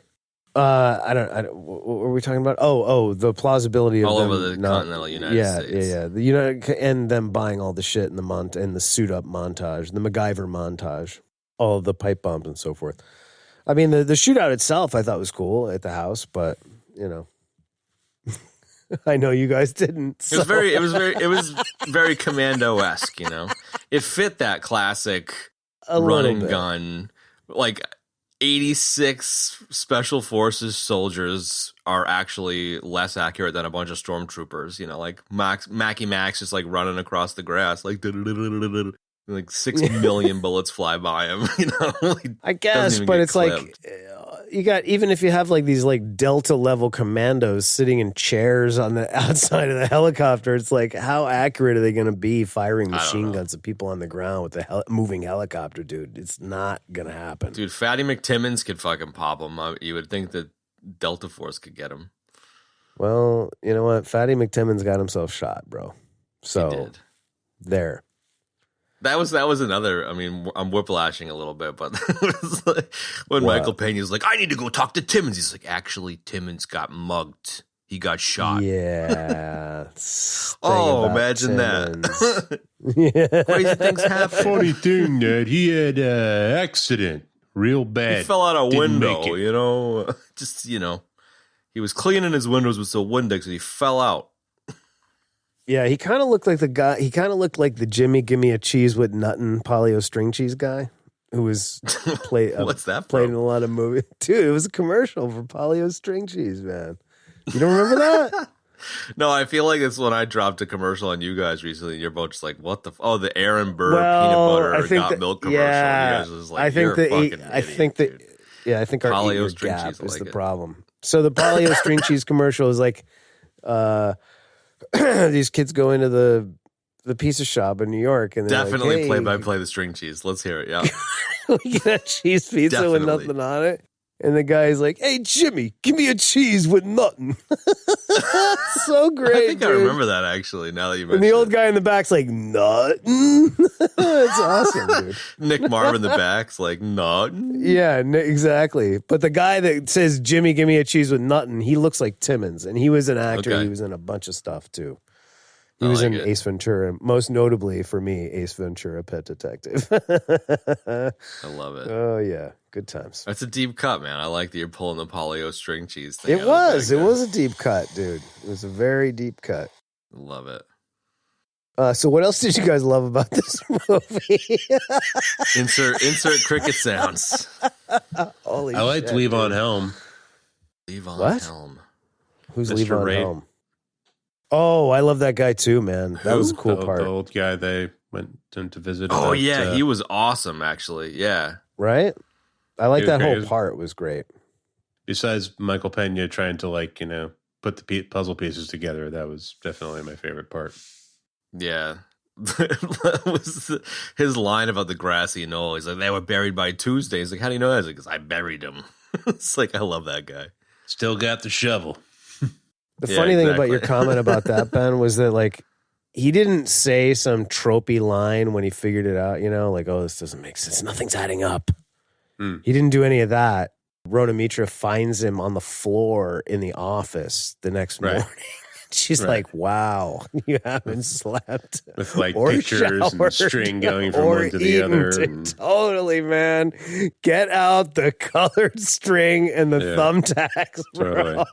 I don't. What were we talking about? Oh, the plausibility of All them over the continental United States. Yeah. And them buying all the shit in the suit up montage, the MacGyver montage, all the pipe bombs and so forth. I mean, the shootout itself, I thought was cool at the house, but you know, I know you guys didn't. It was very Commando-esque, you know. It fit that classic A run little and bit. gun. Like 86 special forces soldiers are actually less accurate than a bunch of stormtroopers, you know, like Mackie Max just like running across the grass like 6 million bullets fly by him, you know. I guess, but it's like you got, even if you have like these like Delta level commandos sitting in chairs on the outside of the helicopter, it's like, how accurate are they going to be firing machine guns at people on the ground with the moving helicopter, dude? It's not going to happen. Dude, Fatty McTimmons could fucking pop him. You would think that Delta Force could get him. Well, you know what? Fatty McTimmons got himself shot, bro. So He did. there. That was another. I mean, I'm whiplashing a little bit, but it was like when What? Michael Pena's like, "I need to go talk to Timmons." He's like, "Actually, Timmons got mugged. He got shot." Yeah. Oh, imagine that. Yeah. Crazy things happen. Funny thing, Ned, he had an accident. Real bad. He fell out a Didn't window, make it. you know. Just, you know, he was cleaning his windows with some Windex and he fell out. Yeah, he kind of looked like the guy. He kind of looked like the Jimmy Gimme a Cheese with Nuttin' Polly-O string cheese guy, who was played What's that played from? in a lot of movies. Dude, it was a commercial for Polly-O string cheese, man. You don't remember that? No, I feel like it's when I dropped a commercial on you guys recently. And you're both just like, "What the? The Aaron Burr Well, peanut I butter think got that- milk commercial." yeah, You guys are just like, I think "You're a that fucking I idiot, think that dude." yeah, I think our Polly-O 8-year string gap cheese, I is like the it. problem. So the Polly-O string cheese commercial is like, these kids go into the pizza shop in New York, and they're Definitely like, play hey, by play the string cheese. Let's hear it. Yeah. we get a cheese pizza with Definitely. nothing on it. And the guy's like, "Hey, Jimmy, give me a cheese with nothing." So great. I think I dude. remember that actually. Now that you mentioned And the old it. guy in the back's like, "Nothing." It's awesome, dude. Nick Marv in the back's like, "Not." Yeah, exactly. But the guy that says, "Jimmy, give me a cheese with nothing," he looks like Timmons, and he was an actor. Okay. He was in a bunch of stuff too. He I was like in it. Ace Ventura, most notably for me, Ace Ventura: Pet Detective. I love it. Oh yeah, good times. That's a deep cut, man. I like that you're pulling the Polly-O string cheese thing. It out of the was. bag It there. was a deep cut, dude. It was a very deep cut. Love it. So what else did you guys love about this movie? Insert cricket sounds. Holy I liked shit, Levon dude. Helm. Levon What? Helm. Who's Mr. Levon Ray. Helm? Oh, I love that guy too, man. That was a cool the, part, The old guy they went in to visit. Oh about, yeah, he was awesome. Actually, yeah. right? I like He was that whole great. part. Was great. Besides Michael Pena trying to put the puzzle pieces together, that was definitely my favorite part. Yeah. That was his line about the grassy knoll. He's like, they were buried by Tuesday. He's like, how do you know that? He's like, 'cause I buried them. It's like, I love that guy. Still got the shovel. The Yeah, funny thing about exactly. your comment about that, Ben, was that like he didn't say some tropey line when he figured it out. You know, like, "Oh, this doesn't make sense. Nothing's adding up." Hmm. He didn't do any of that. Rhoda Mitra finds him on the floor in the office the next Right. morning. She's like, wow, you haven't slept. With like or pictures showered and string going from or one to the eaten. other. Totally, man. Get out the colored string and the thumbtacks, bro.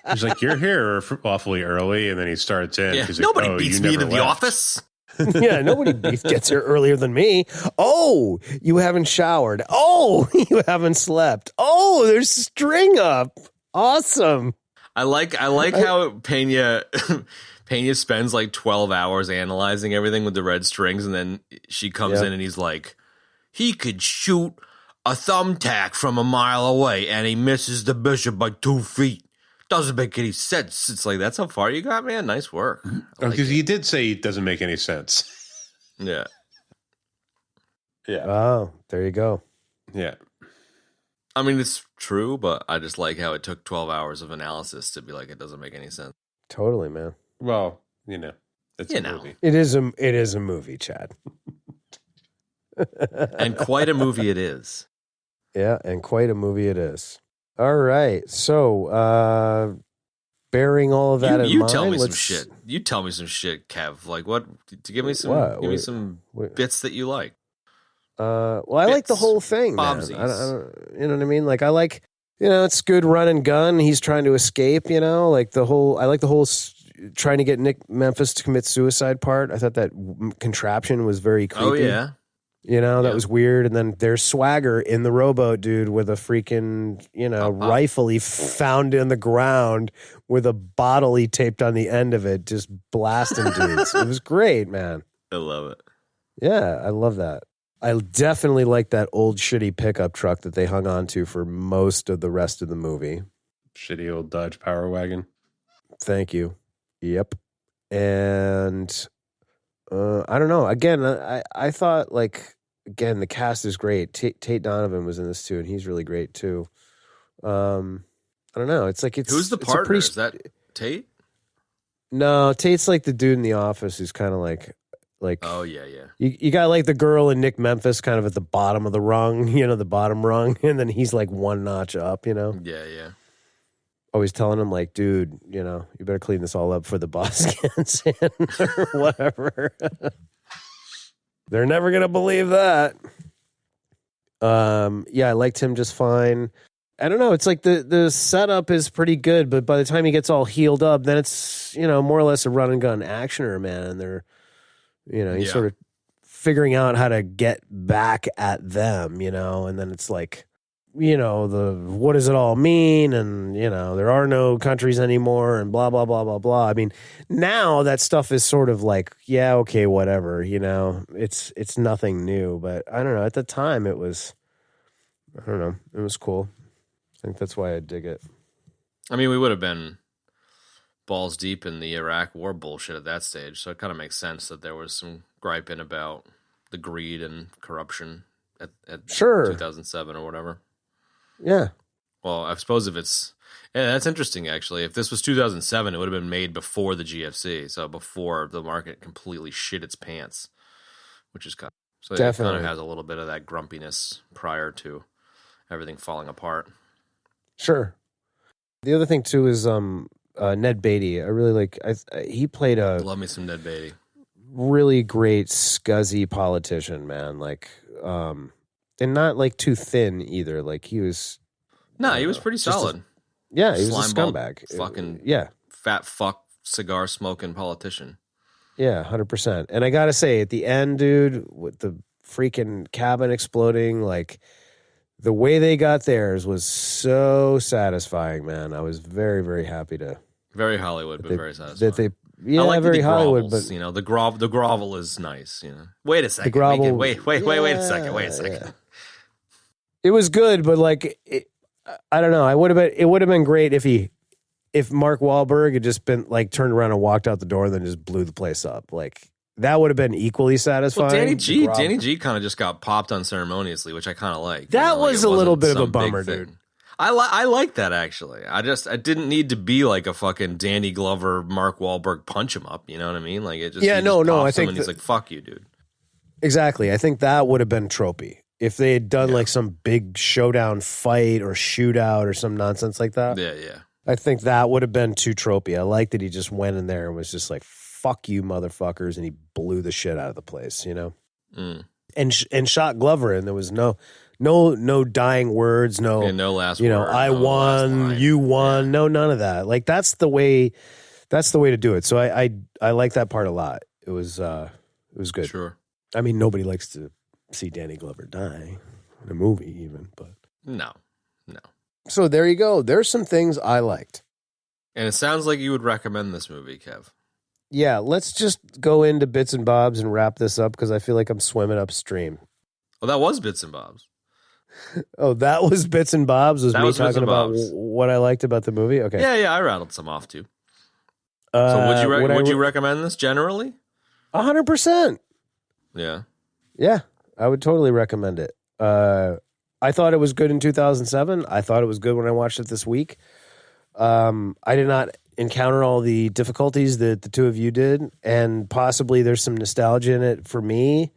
He's like, you're here awfully early. And then he starts in. Yeah. He's Nobody like, beats you me never to the left. office. Yeah, nobody gets here earlier than me. Oh, you haven't showered. Oh, you haven't slept. Oh, there's string up. Awesome. I like how Pena spends like 12 hours analyzing everything with the red strings, and then she comes in and he's like, he could shoot a thumbtack from a mile away and he misses the bishop by 2 feet. Doesn't make any sense. It's like, that's how far you got, man. Nice work. Because he did say it doesn't make any sense. Yeah. Yeah. Oh, there you go. Yeah. I mean, it's true, but I just like how it took 12 hours of analysis to be like, it doesn't make any sense. Totally, man. Well, it's a movie. It is a movie, Chad. And quite a movie it is. Yeah, and quite a movie it is. All right. So, bearing all of that in you mind, tell me some shit. You tell me some shit, Kev. Like what? To give me some bits that you like. Well, I like the whole thing, man. I don't, you know what I mean? Like, I like, it's good run and gun. He's trying to escape, like I like the whole trying to get Nick Memphis to commit suicide part. I thought that contraption was very creepy. Oh, yeah. That was weird. And then there's Swagger in the rowboat, dude, with a freaking, rifle he found in the ground with a bottle he taped on the end of it, just blasting dudes. It was great, man. I love it. Yeah, I love that. I definitely like that old shitty pickup truck that they hung on to for most of the rest of the movie. Shitty old Dodge Power Wagon. Thank you. Yep. And I don't know. Again, I thought, again, the cast is great. Tate Donovan was in this too, and he's really great too. I don't know. It's like who's the partner? Is that Tate? No, Tate's like the dude in the office who's kind of like. Oh yeah. You got like the girl in Nick Memphis kind of at the bottom of the rung, the bottom rung, and then he's like one notch up, Yeah. Always telling him like, dude, you better clean this all up for the boss gets in or whatever. They're never gonna believe that. Yeah, I liked him just fine. I don't know. It's like the setup is pretty good, but by the time he gets all healed up, then it's more or less a run and gun actioner, man. And they're he's sort of figuring out how to get back at them, and then it's like, what does it all mean? And, there are no countries anymore and blah, blah, blah, blah, blah. I mean, now that stuff is sort of like, yeah, okay, whatever, it's nothing new, but I don't know. At the time it was cool. I think that's why I dig it. I mean, we would have been balls deep in the Iraq war bullshit at that stage, so it kind of makes sense that there was some griping about the greed and corruption at 2007 or whatever. Yeah. Well, I suppose that's interesting actually. If this was 2007, it would have been made before the GFC, so before the market completely shit its pants, which is kind of, so definitely. It kind of has a little bit of that grumpiness prior to everything falling apart. Sure. The other thing too is Ned Beatty. I really like. He played love me some Ned Beatty. Really great scuzzy politician, man. And not like too thin either. Like he was. No, he was pretty solid. He was a scumbag. Fucking yeah, fat fuck cigar smoking politician. Yeah, 100%. And I gotta say, at the end, dude, with the freaking cabin exploding, like. The way they got theirs was so satisfying, man. I was very, very happy to. Very Hollywood, but very satisfying. I like very Hollywood, grovels, but the grovel is nice. Wait a second. The grovel, wait a second. Wait a second. Yeah. It was good, but I don't know. It would have been great if Mark Wahlberg had just been turned around and walked out the door and then just blew the place up. That would have been equally satisfying. Well, Danny G kind of just got popped unceremoniously, which I kind of like. That was a little bit of a bummer, dude. I like that actually. I didn't need to be like a fucking Danny Glover, Mark Wahlberg punch him up. You know what I mean? Like it just I think he's like, fuck you, dude. Exactly. I think that would have been tropey if they had done some big showdown fight or shootout or some nonsense like that. Yeah. I think that would have been too tropey. I like that he just went in there and was just like, fuck you, motherfuckers, and he blew the shit out of the place, you know? And shot Glover, and there was no dying words, no last you know, word, I no last won, line. you won, no, none of that. Like that's the way to do it. So I like that part a lot. It was good. Sure. I mean, nobody likes to see Danny Glover die in a movie, even, but No. so there you go. There's some things I liked. And it sounds like you would recommend this movie, Kev. Yeah, let's just go into bits and bobs and wrap this up because I feel like I'm swimming upstream. Well, that was Bits and Bobs. Oh, that was bits and bobs. Was That me was Bits talking and about Bobs. what I liked about the movie? Okay. Yeah, I rattled some off too. So would you recommend this generally? 100%. Yeah. Yeah, I would totally recommend it. I thought it was good in 2007. I thought it was good when I watched it this week. I did not encounter all the difficulties that the two of you did, and possibly there's some nostalgia in it for me,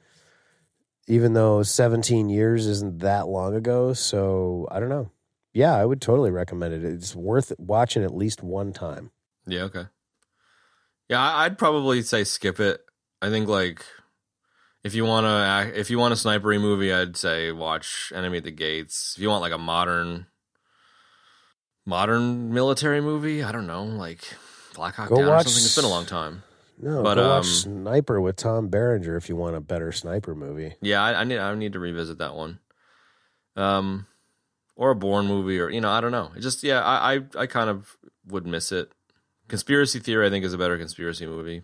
even though 17 years isn't that long ago. So I don't know. Yeah, I would totally recommend it. It's worth watching at least one time. Yeah, okay. Yeah, I'd probably say skip it. I think like if you want a snipery movie, I'd say watch Enemy at the Gates. If you want like a modern military movie, I don't know, like Black Hawk Down or something. It's been a long time. No, go watch Sniper with Tom Berenger if you want a better sniper movie. Yeah, I need to revisit that one. Or a Bourne movie, or I don't know. It just I kind of would miss it. Conspiracy Theory, I think, is a better conspiracy movie,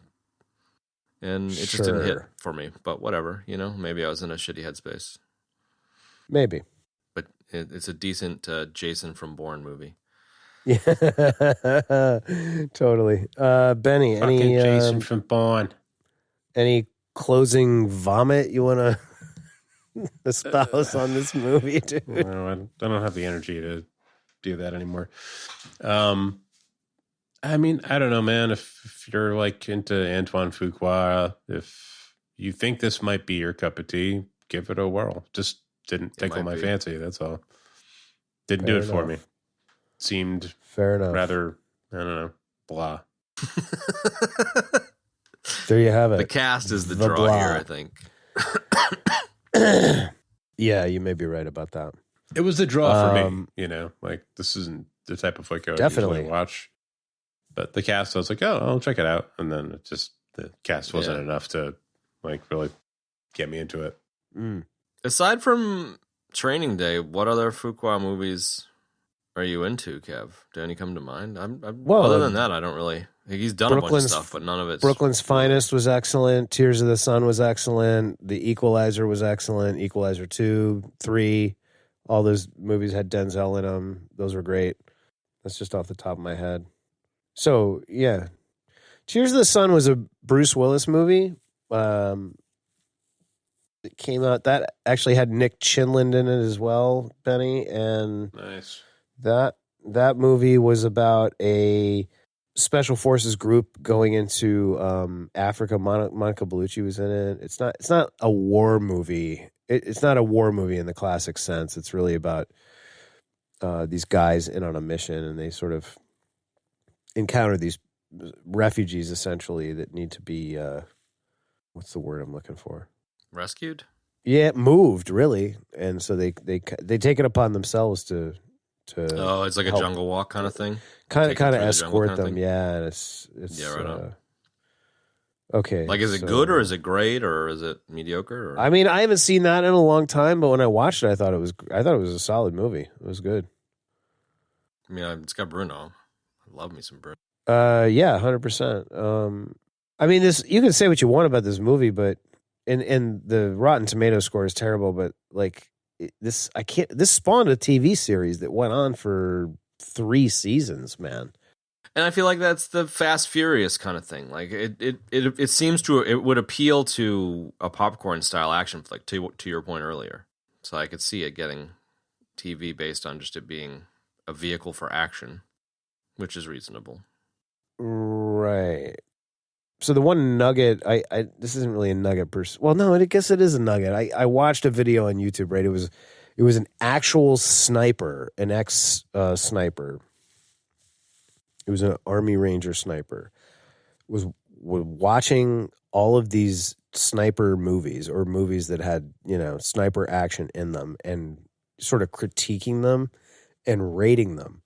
and it just didn't hit for me. But whatever, maybe I was in a shitty headspace. Maybe, but it's a decent Jason from Bourne movie. Yeah, totally. Benny, any Jason from Bourne? Any closing vomit you want to espouse on this movie, dude? No, I don't have the energy to do that anymore. I mean, I don't know, man. If you're like into Antoine Fuqua, if you think this might be your cup of tea, give it a whirl. Just didn't tickle my fancy. That's all. Didn't do it for me. Seemed fair enough. Rather, I don't know, blah. There you have it. The cast is the draw blah. here, I think. Yeah, you may be right about that. It was the draw for me. Like this isn't the type of flick I would usually watch. But the cast, I was like, oh, I'll check it out. And then it just, the cast wasn't enough to like really get me into it. Aside from Training Day, what other Fuqua movies are you into, Kev? Do any come to mind? Other than that, I don't really. He's done a bunch of stuff, but none of it. Brooklyn's Finest was excellent. Tears of the Sun was excellent. The Equalizer was excellent. Equalizer 2, 3, all those movies had Denzel in them. Those were great. That's just off the top of my head. So, yeah. Tears of the Sun was a Bruce Willis movie. It came out, that actually had Nick Chinland in it as well, Benny. And nice. That movie was about a special forces group going into Africa. Monica Bellucci was in it. It's not a war movie. It's not a war movie in the classic sense. It's really about these guys in on a mission, and they sort of encounter these refugees essentially that need to be what's the word I'm looking for? Rescued? Yeah, moved really, and so they take it upon themselves to it's like help. a jungle walk kind of thing. Kind of escort them, yeah. And it's right on. Okay, like, is it good or is it great or is it mediocre? Or? I mean, I haven't seen that in a long time, but when I watched it, I thought it was a solid movie. It was good. I mean, it's got Bruno. I love me some Bruno. Yeah, 100%. I mean, this, you can say what you want about this movie, but and the Rotten Tomato score is terrible, but like this spawned a TV series that went on for 3 seasons, man. And I feel like that's the Fast Furious kind of thing. Like it seems it would appeal to a popcorn style action flick, to your point earlier. So I could see it getting TV based on just it being a vehicle for action, which is reasonable. Right. So the one nugget, I this isn't really a nugget well, no, I guess it is a nugget. I watched a video on YouTube, right? It was an actual sniper, an ex-sniper, He was an Army Ranger sniper. Was watching all of these sniper movies or movies that had, sniper action in them and sort of critiquing them and rating them.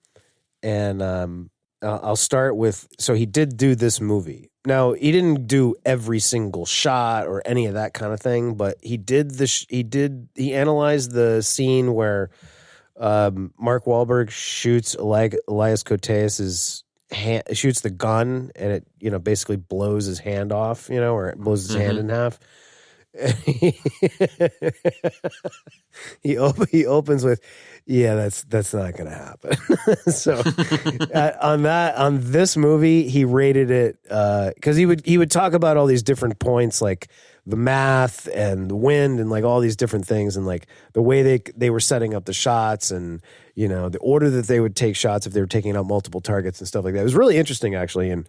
And I'll start with, so he did do this movie. Now, he didn't do every single shot or any of that kind of thing, but he did he analyzed the scene where Mark Wahlberg shoots Elias Koteas's hand, shoots the gun, and it basically blows his hand off, or it blows his hand in half. He opens with, yeah, that's not gonna happen. So on this movie, he rated it because he would talk about all these different points, like the math and the wind and like all these different things, and like the way they were setting up the shots, and the order that they would take shots if they were taking out multiple targets and stuff like that. It was really interesting, actually. And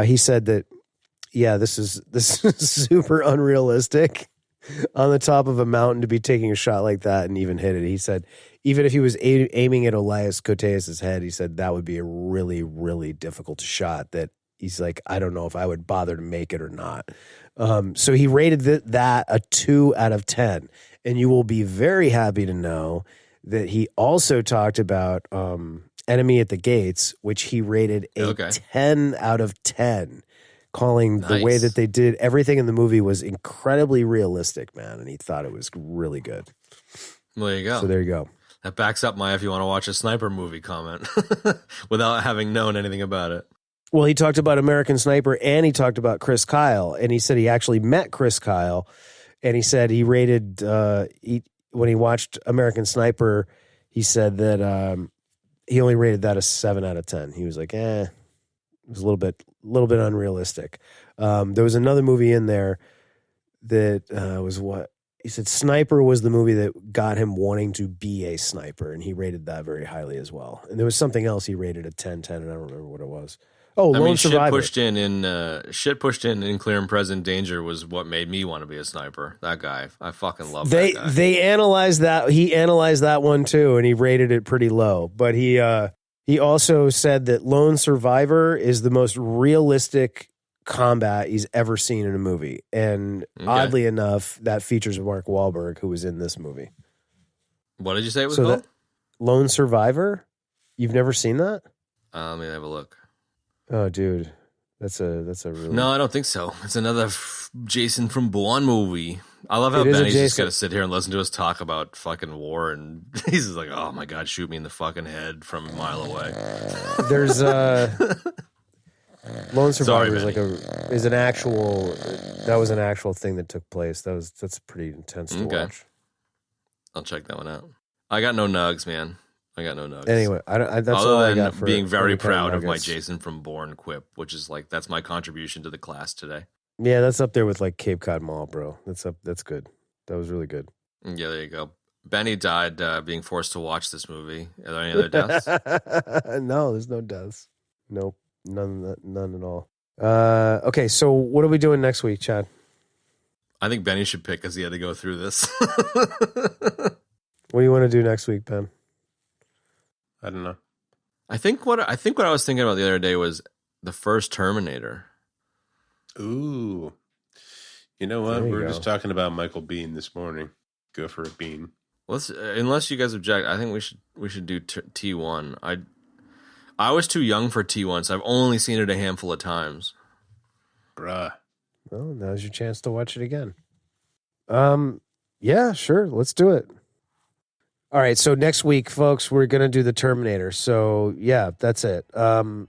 he said that, yeah, this is super unrealistic on the top of a mountain to be taking a shot like that and even hit it. He said even if he was aiming at Elias Koteas' head, he said that would be a really, really difficult shot that he's like, I don't know if I would bother to make it or not. So he rated that a 2 out of 10. And you will be very happy to know that he also talked about Enemy at the Gates, which he rated a 10 out of 10. Calling the way that they did everything in the movie was incredibly realistic, man, and he thought it was really good. Well, there you go. So there you go. That backs up my if you want to watch a sniper movie comment without having known anything about it. Well, he talked about American Sniper, and he talked about Chris Kyle, and he said he actually met Chris Kyle, and he said he rated when he watched American Sniper, he said that he only rated that a 7 out of 10. He was like, it was a little bit unrealistic. There was another movie in there that was what he said. Sniper was the movie that got him wanting to be a sniper, and he rated that very highly as well. And there was something else he rated a 10-10, and I don't remember what it was. Oh, Lone Survivor. Shit pushed in Clear and Present Danger was what made me want to be a sniper. That guy, I fucking love that guy. They analyzed that. He analyzed that one too, and he rated it pretty low. But he also said that Lone Survivor is the most realistic combat he's ever seen in a movie. And oddly enough, that features Mark Wahlberg, who was in this movie. What did you say it was called? Lone Survivor? You've never seen that? Let me have a look. Oh, dude. That's a really... No, I don't think so. It's another Jason from Bourne movie. I love how Benny's just going to sit here and listen to us talk about fucking war, and he's just like, oh my God, shoot me in the fucking head from a mile away. There's Lone Survivor is an actual thing that took place. That's pretty intense to watch. I'll check that one out. I got no nugs, man. I got no nugs. Anyway, that's other all than I got for being very proud of my nuggets. Jason from Bourne quip, which is like that's my contribution to the class today. Yeah, that's up there with like Cape Cod Mall, bro. That's good. That was really good. Yeah, there you go. Benny died being forced to watch this movie. Are there any other deaths? No, there's no deaths. Nope, none at all. Okay, so what are we doing next week, Chad? I think Benny should pick because he had to go through this. What do you want to do next week, Ben? I don't know. I think what I was thinking about the other day was the first Terminator. Ooh. You know what? We're just talking about Michael Biehn this morning. Go for a bean. Unless you guys object, I think we should do T1. I was too young for T1, so I've only seen it a handful of times. Bruh. Well, now's your chance to watch it again. Yeah, sure. Let's do it. All right, so next week, folks, we're going to do the Terminator. So, yeah, that's it. Go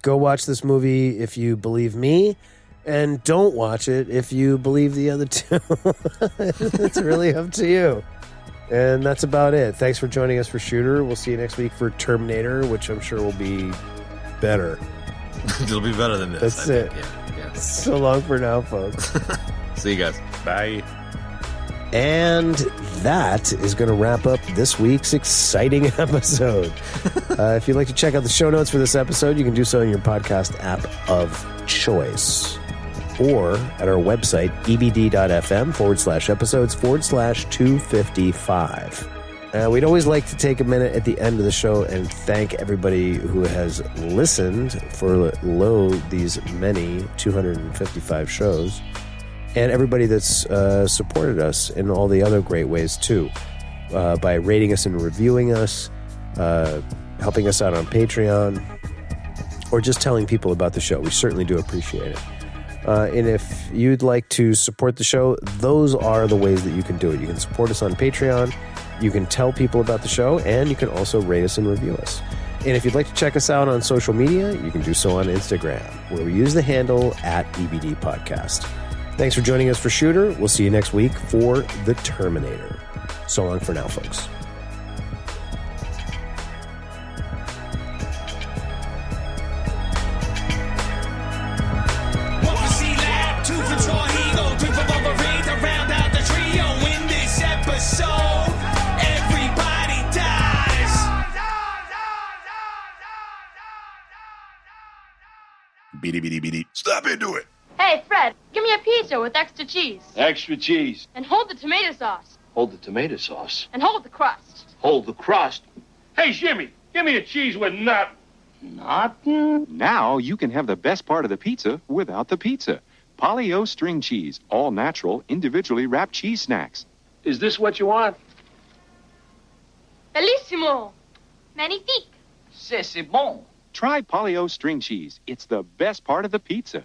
watch this movie if you believe me, and don't watch it if you believe the other two. It's really up to you. And that's about it. Thanks for joining us for Shooter. We'll see you next week for Terminator, which I'm sure will be better. It'll be better than this. That's it. Yeah. So long for now, folks. See you guys. Bye. And that is going to wrap up this week's exciting episode. If you'd like to check out the show notes for this episode, you can do so in your podcast app of choice or at our website, ebd.fm/episodes/255. We'd always like to take a minute at the end of the show and thank everybody who has listened for these many 255 shows, and everybody that's supported us in all the other great ways too, by rating us and reviewing us, helping us out on Patreon, or just telling people about the show. We certainly do appreciate it. And if you'd like to support the show, those are the ways that you can do it. You can support us on Patreon, you can tell people about the show, and you can also rate us and review us. And if you'd like to check us out on social media, you can do so on Instagram, where we use the handle @EBD Podcast. Thanks for joining us for Shooter. We'll see you next week for The Terminator. So long for now, folks. Beady, beady, beady. Stop into it. Hey, Fred, give me a pizza with extra cheese. Extra cheese. And hold the tomato sauce. Hold the tomato sauce. And hold the crust. Hold the crust. Hey, Jimmy, give me a cheese with nut. Nothing. Now you can have the best part of the pizza without the pizza. Polly-O string cheese, all natural, individually wrapped cheese snacks. Is this what you want? Bellissimo. Magnifique. C'est bon. Try Polly-O string cheese. It's the best part of the pizza.